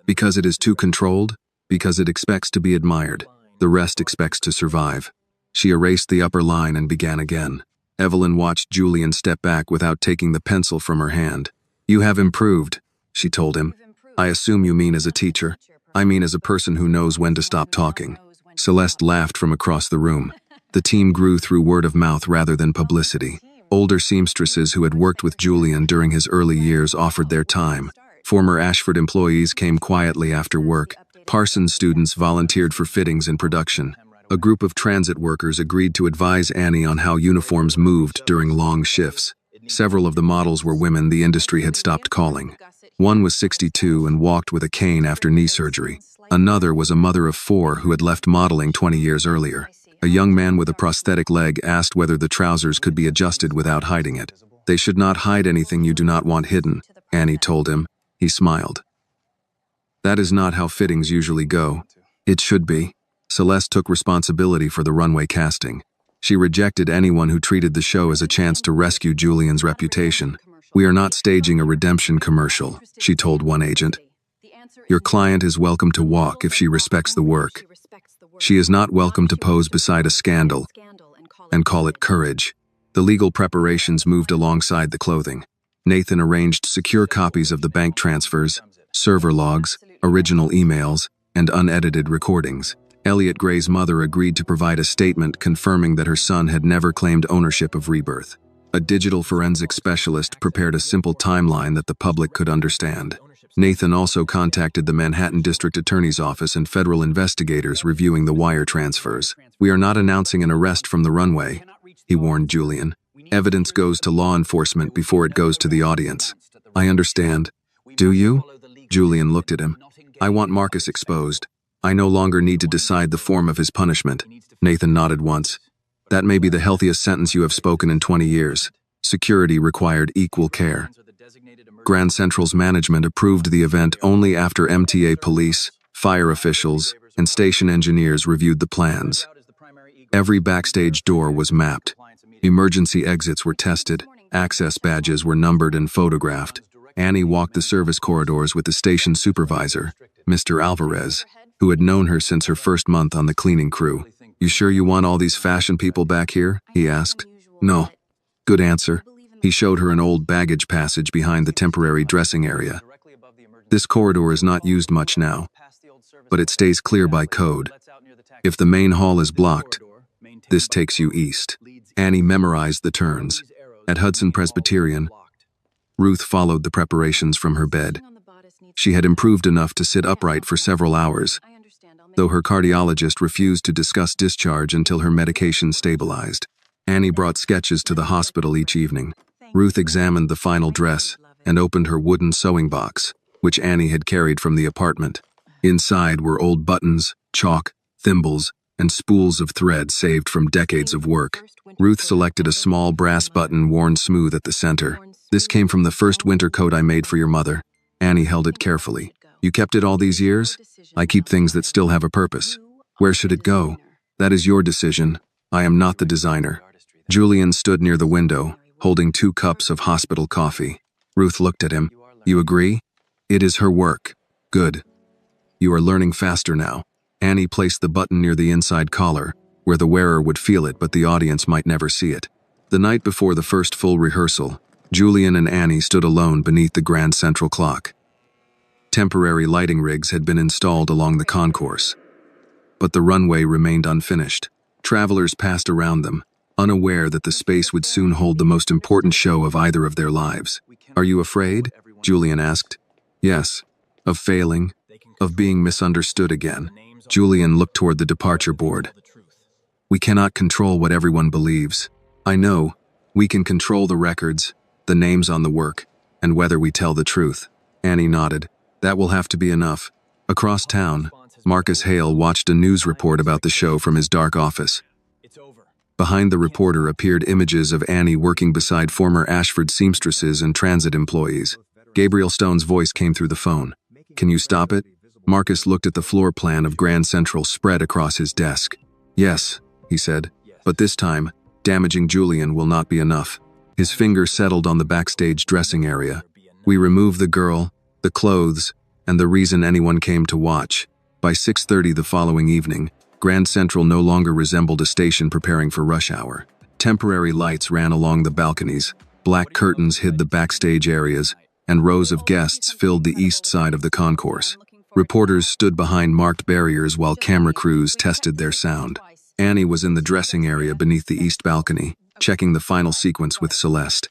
"Because it is too controlled? Because it expects to be admired. The rest expects to survive." She erased the upper line and began again. Evelyn watched Julian step back without taking the pencil from her hand. "You have improved," she told him. "I assume you mean as a teacher." "I mean as a person who knows when to stop talking." Celeste laughed from across the room. The team grew through word of mouth rather than publicity. Older seamstresses who had worked with Julian during his early years offered their time. Former Ashford employees came quietly after work. Parsons students volunteered for fittings in production. A group of transit workers agreed to advise Annie on how uniforms moved during long shifts. Several of the models were women the industry had stopped calling. One was 62 and walked with a cane after knee surgery. Another was a mother of 4 who had left modeling 20 years earlier. A young man with a prosthetic leg asked whether the trousers could be adjusted without hiding it. "They should not hide anything you do not want hidden," Annie told him. He smiled. "That is not how fittings usually go." "It should be." Celeste took responsibility for the runway casting. She rejected anyone who treated the show as a chance to rescue Julian's reputation. "We are not staging a redemption commercial," she told one agent. Your client is welcome to walk if she respects the work. She is not welcome to pose beside a scandal and call it courage. The legal preparations moved alongside the clothing. Nathan arranged secure copies of the bank transfers, server logs, original emails, and unedited recordings. Elliot Gray's mother agreed to provide a statement confirming that her son had never claimed ownership of Rebirth. A digital forensic specialist prepared a simple timeline that the public could understand. Nathan also contacted the Manhattan District Attorney's Office and federal investigators reviewing the wire transfers. "We are not announcing an arrest from the runway," he warned Julian. "Evidence goes to law enforcement before it goes to the audience." "I understand." "Do you?" Julian looked at him. "I want Marcus exposed. I no longer need to decide the form of his punishment." Nathan nodded once. "That may be the healthiest sentence you have spoken in 20 years. Security required equal care." Grand Central's management approved the event only after MTA police, fire officials, and station engineers reviewed the plans. Every backstage door was mapped. Emergency exits were tested, access badges were numbered and photographed. Annie walked the service corridors with the station supervisor, Mr. Alvarez, who had known her since her first month on the cleaning crew. "You sure you want all these fashion people back here?" he asked. "No." "Good answer." He showed her an old baggage passage behind the temporary dressing area. "This corridor is not used much now, but it stays clear by code. If the main hall is blocked, this takes you east." Annie memorized the turns. At Hudson Presbyterian, Ruth followed the preparations from her bed. She had improved enough to sit upright for several hours, though her cardiologist refused to discuss discharge until her medication stabilized. Annie brought sketches to the hospital each evening. Ruth examined the final dress and opened her wooden sewing box, which Annie had carried from the apartment. Inside were old buttons, chalk, thimbles, and spools of thread saved from decades of work. Ruth selected a small brass button worn smooth at the center. "This came from the first winter coat I made for your mother." Annie held it carefully. "You kept it all these years?" "I keep things that still have a purpose." "Where should it go?" "That is your decision. I am not the designer." Julian stood near the window, holding 2 cups of hospital coffee. Ruth looked at him. "You agree?" "It is her work." "Good. You are learning faster now." Annie placed the button near the inside collar, where the wearer would feel it but the audience might never see it. The night before the first full rehearsal, Julian and Annie stood alone beneath the Grand Central clock. Temporary lighting rigs had been installed along the concourse, but the runway remained unfinished. Travelers passed around them, unaware that the space would soon hold the most important show of either of their lives. "Are you afraid?" Julian asked. "Yes. Of failing, of being misunderstood again." Julian looked toward the departure board. "We cannot control what everyone believes. I know. We can control the records, the names on the work, and whether we tell the truth." Annie nodded. "That will have to be enough." Across town, Marcus Hale watched a news report about the show from his dark office. Behind the reporter appeared images of Annie working beside former Ashford seamstresses and transit employees. Gabriel Stone's voice came through the phone. "Can you stop it?" Marcus looked at the floor plan of Grand Central spread across his desk. "Yes," he said, "but this time, damaging Julian will not be enough." His finger settled on the backstage dressing area. "We remove the girl, the clothes, and the reason anyone came to watch." By 6:30 the following evening, Grand Central no longer resembled a station preparing for rush hour. Temporary lights ran along the balconies, black curtains hid the backstage areas, and rows of guests filled the east side of the concourse. Reporters stood behind marked barriers while camera crews tested their sound. Annie was in the dressing area beneath the east balcony, checking the final sequence with Celeste.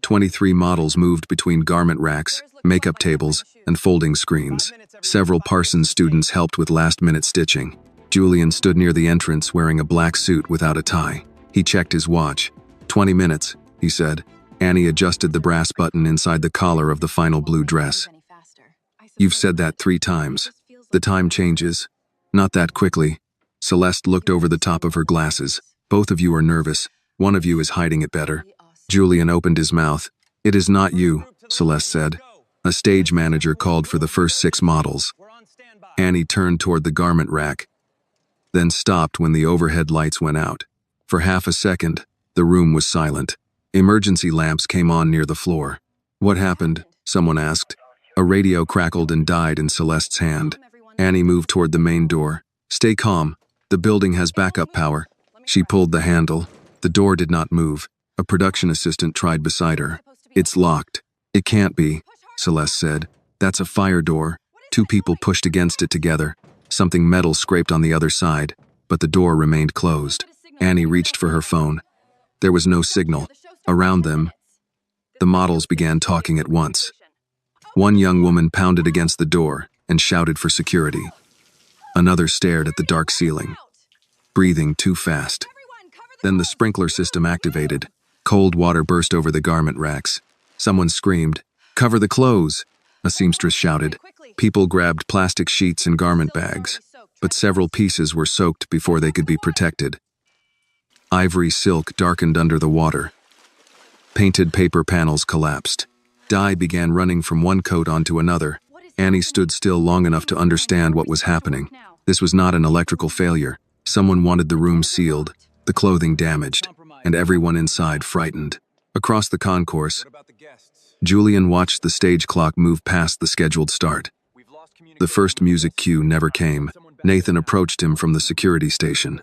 23 models moved between garment racks, makeup tables, and folding screens. Several Parsons students helped with last-minute stitching. Julian stood near the entrance wearing a black suit without a tie. He checked his watch. 20 minutes, he said. Annie adjusted the brass button inside the collar of the final blue dress. "You've said that 3 times. The time changes. Not that quickly." Celeste looked over the top of her glasses. "Both of you are nervous. One of you is hiding it better." Julian opened his mouth. "It is not you," Celeste said. A stage manager called for the first 6 models. Annie turned toward the garment rack, then stopped when the overhead lights went out. For half a second, the room was silent. Emergency lamps came on near the floor. "What happened?" someone asked. A radio crackled and died in Celeste's hand. Annie moved toward the main door. Stay calm. The building has backup power. She pulled the handle. The door did not move. A production assistant tried beside her. It's locked. It can't be, Celeste said. That's a fire door. Two people pushed against it together. Something metal scraped on the other side, but the door remained closed. Annie reached for her phone. There was no signal. Around them, the models began talking at once. One young woman pounded against the door and shouted for security. Another stared at the dark ceiling, breathing too fast. Then the sprinkler system activated. Cold water burst over the garment racks. Someone screamed, "Cover the clothes!" A seamstress shouted. People grabbed plastic sheets and garment bags, but several pieces were soaked before they could be protected. Ivory silk darkened under the water. Painted paper panels collapsed. Dye began running from one coat onto another. Annie stood still long enough to understand what was happening. This was not an electrical failure. Someone wanted the room sealed, the clothing damaged, and everyone inside frightened. Across the concourse, Julian watched the stage clock move past the scheduled start. The first music cue never came. Nathan approached him from the security station.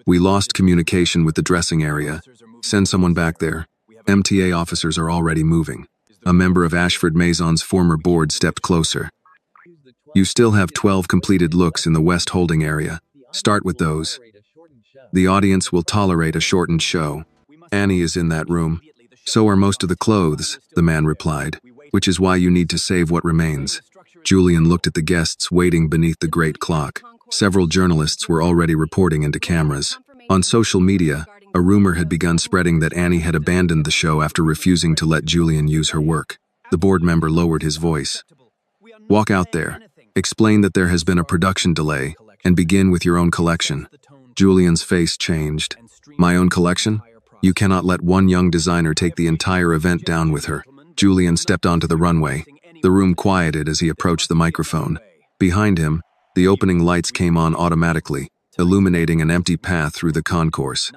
"We lost communication with the dressing area. Send someone back there. MTA officers are already moving." A member of Ashford Mason's former board stepped closer. "You still have 12 completed looks in the West holding area. Start with those. The audience will tolerate a shortened show. Annie is in that room. So are most of the clothes," the man replied, "which is why you need to save what remains." Julian looked at the guests waiting beneath the great clock. Several journalists were already reporting into cameras. On social media, a rumor had begun spreading that Annie had abandoned the show after refusing to let Julian use her work. The board member lowered his voice. "Walk out there. Explain that there has been a production delay, and begin with your own collection." Julian's face changed. "My own collection? You cannot let one young designer take the entire event down with her." Julian stepped onto the runway. The room quieted as he approached the microphone. Behind him, the opening lights came on automatically, illuminating an empty path through the concourse.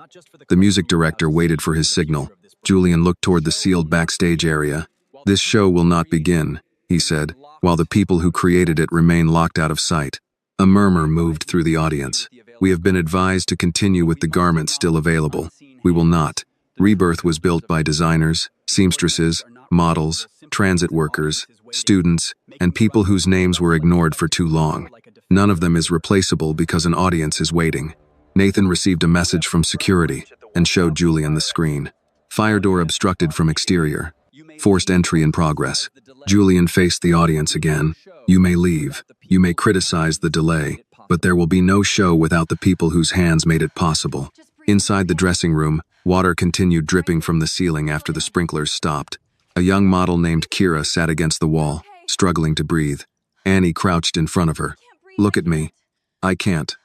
The music director waited for his signal. Julian looked toward the sealed backstage area. "This show will not begin," he said, "while the people who created it remain locked out of sight." A murmur moved through the audience. "We have been advised to continue with the garments still available. We will not." Rebirth was built by designers, seamstresses, models, transit workers, students, and people whose names were ignored for too long. None of them is replaceable because an audience is waiting. Nathan received a message from security and showed Julian the screen. Fire door obstructed from exterior. Forced entry in progress. Julian faced the audience again. "You may leave. You may criticize the delay, but there will be no show without the people whose hands made it possible." Inside the dressing room, water continued dripping from the ceiling after the sprinklers stopped. A young model named Kira sat against the wall, struggling to breathe. Annie crouched in front of her. "Look at me. I can't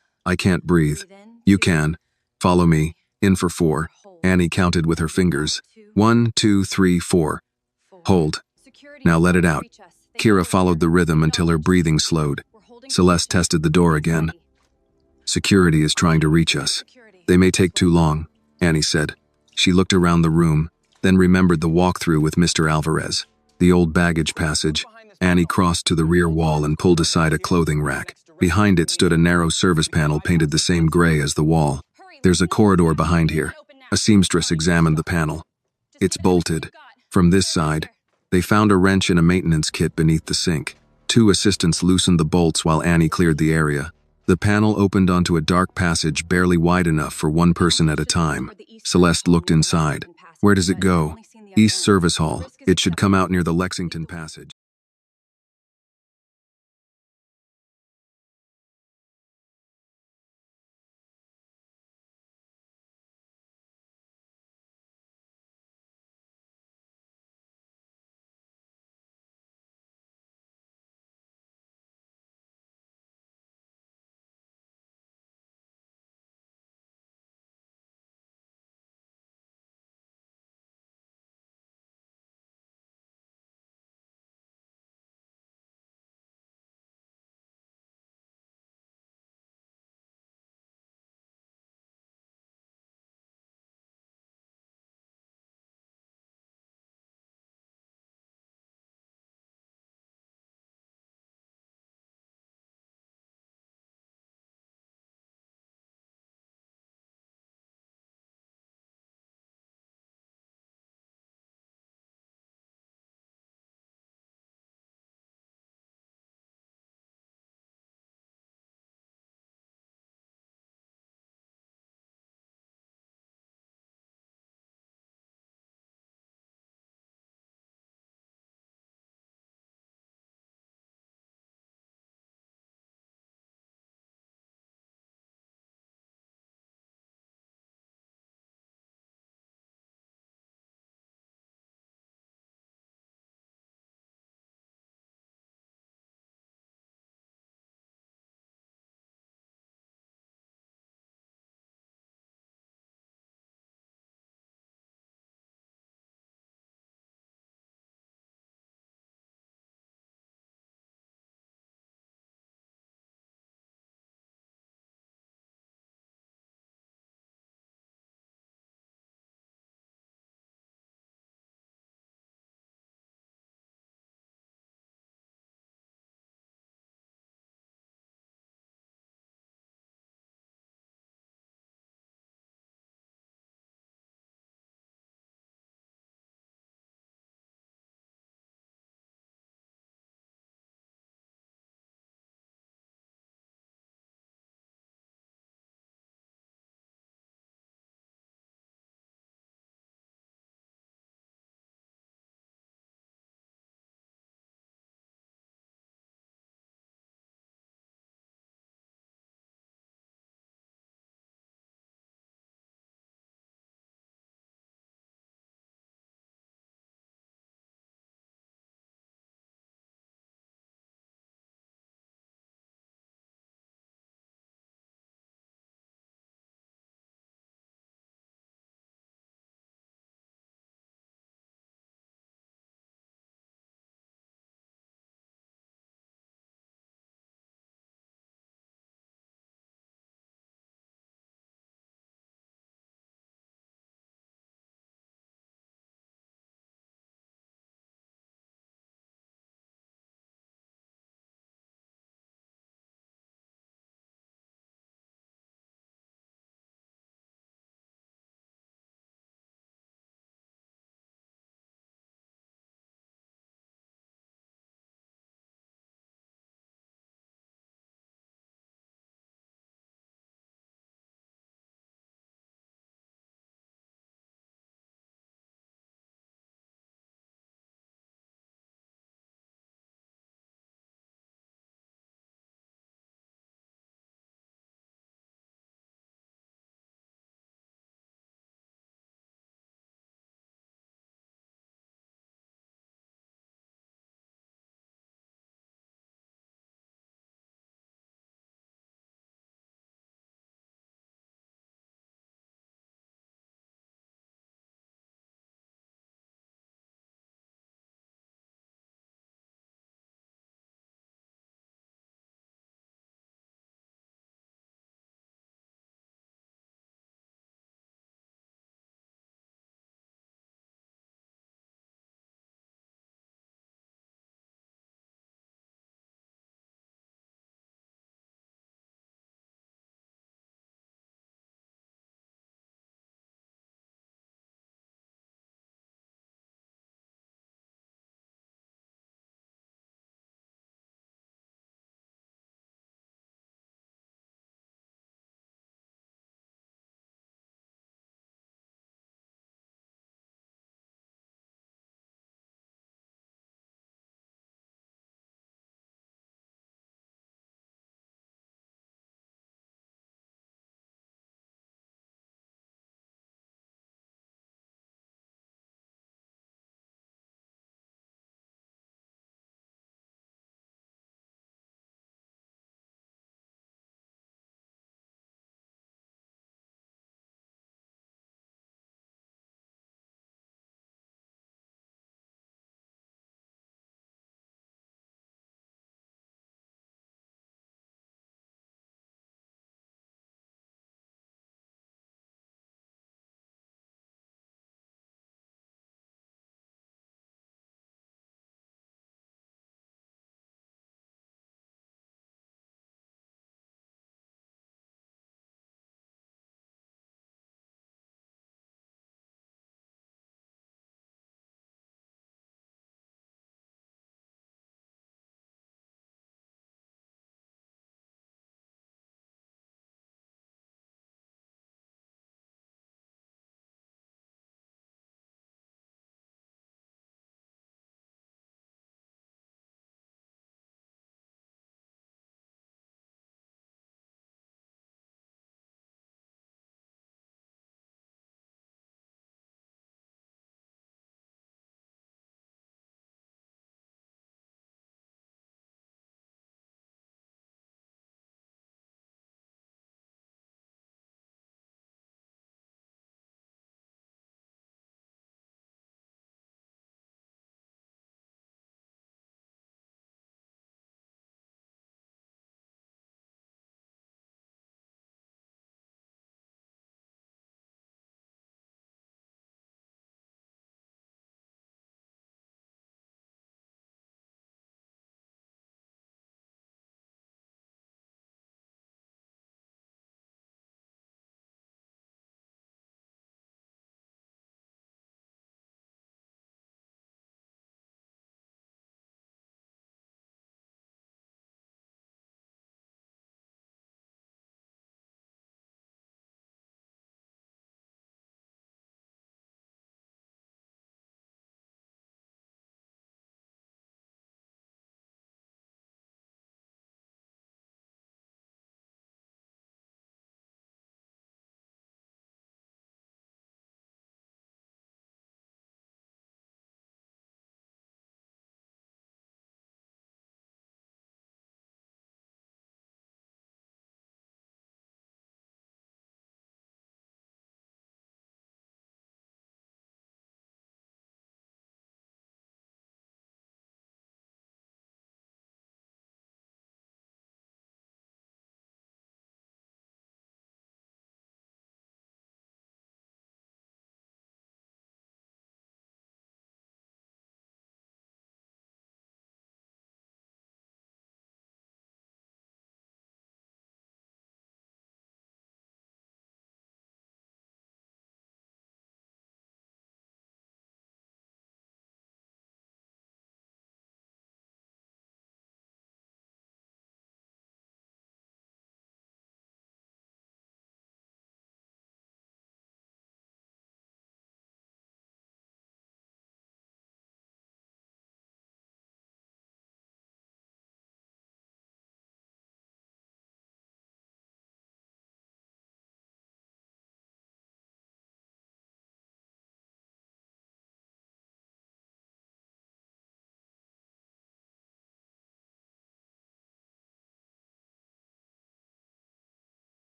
breathe." "You can. Follow me. In for 4. Annie counted with her fingers. 1, 2, 3, 4. "Hold. Now let it out." Kira followed the rhythm until her breathing slowed. Celeste tested the door again. "Security is trying to reach us. They may take too long," Annie said. She looked around the room, then remembered the walkthrough with Mr. Alvarez. The old baggage passage. Annie crossed to the rear wall and pulled aside a clothing rack. Behind it stood a narrow service panel painted the same gray as the wall. "There's a corridor behind here." A seamstress examined the panel. "It's bolted. From this side." They found a wrench and a maintenance kit beneath the sink. Two assistants loosened the bolts while Annie cleared the area. The panel opened onto a dark passage barely wide enough for one person at a time. Celeste looked inside. "Where does it go?" "East Service Hall. It should come out near the Lexington Passage."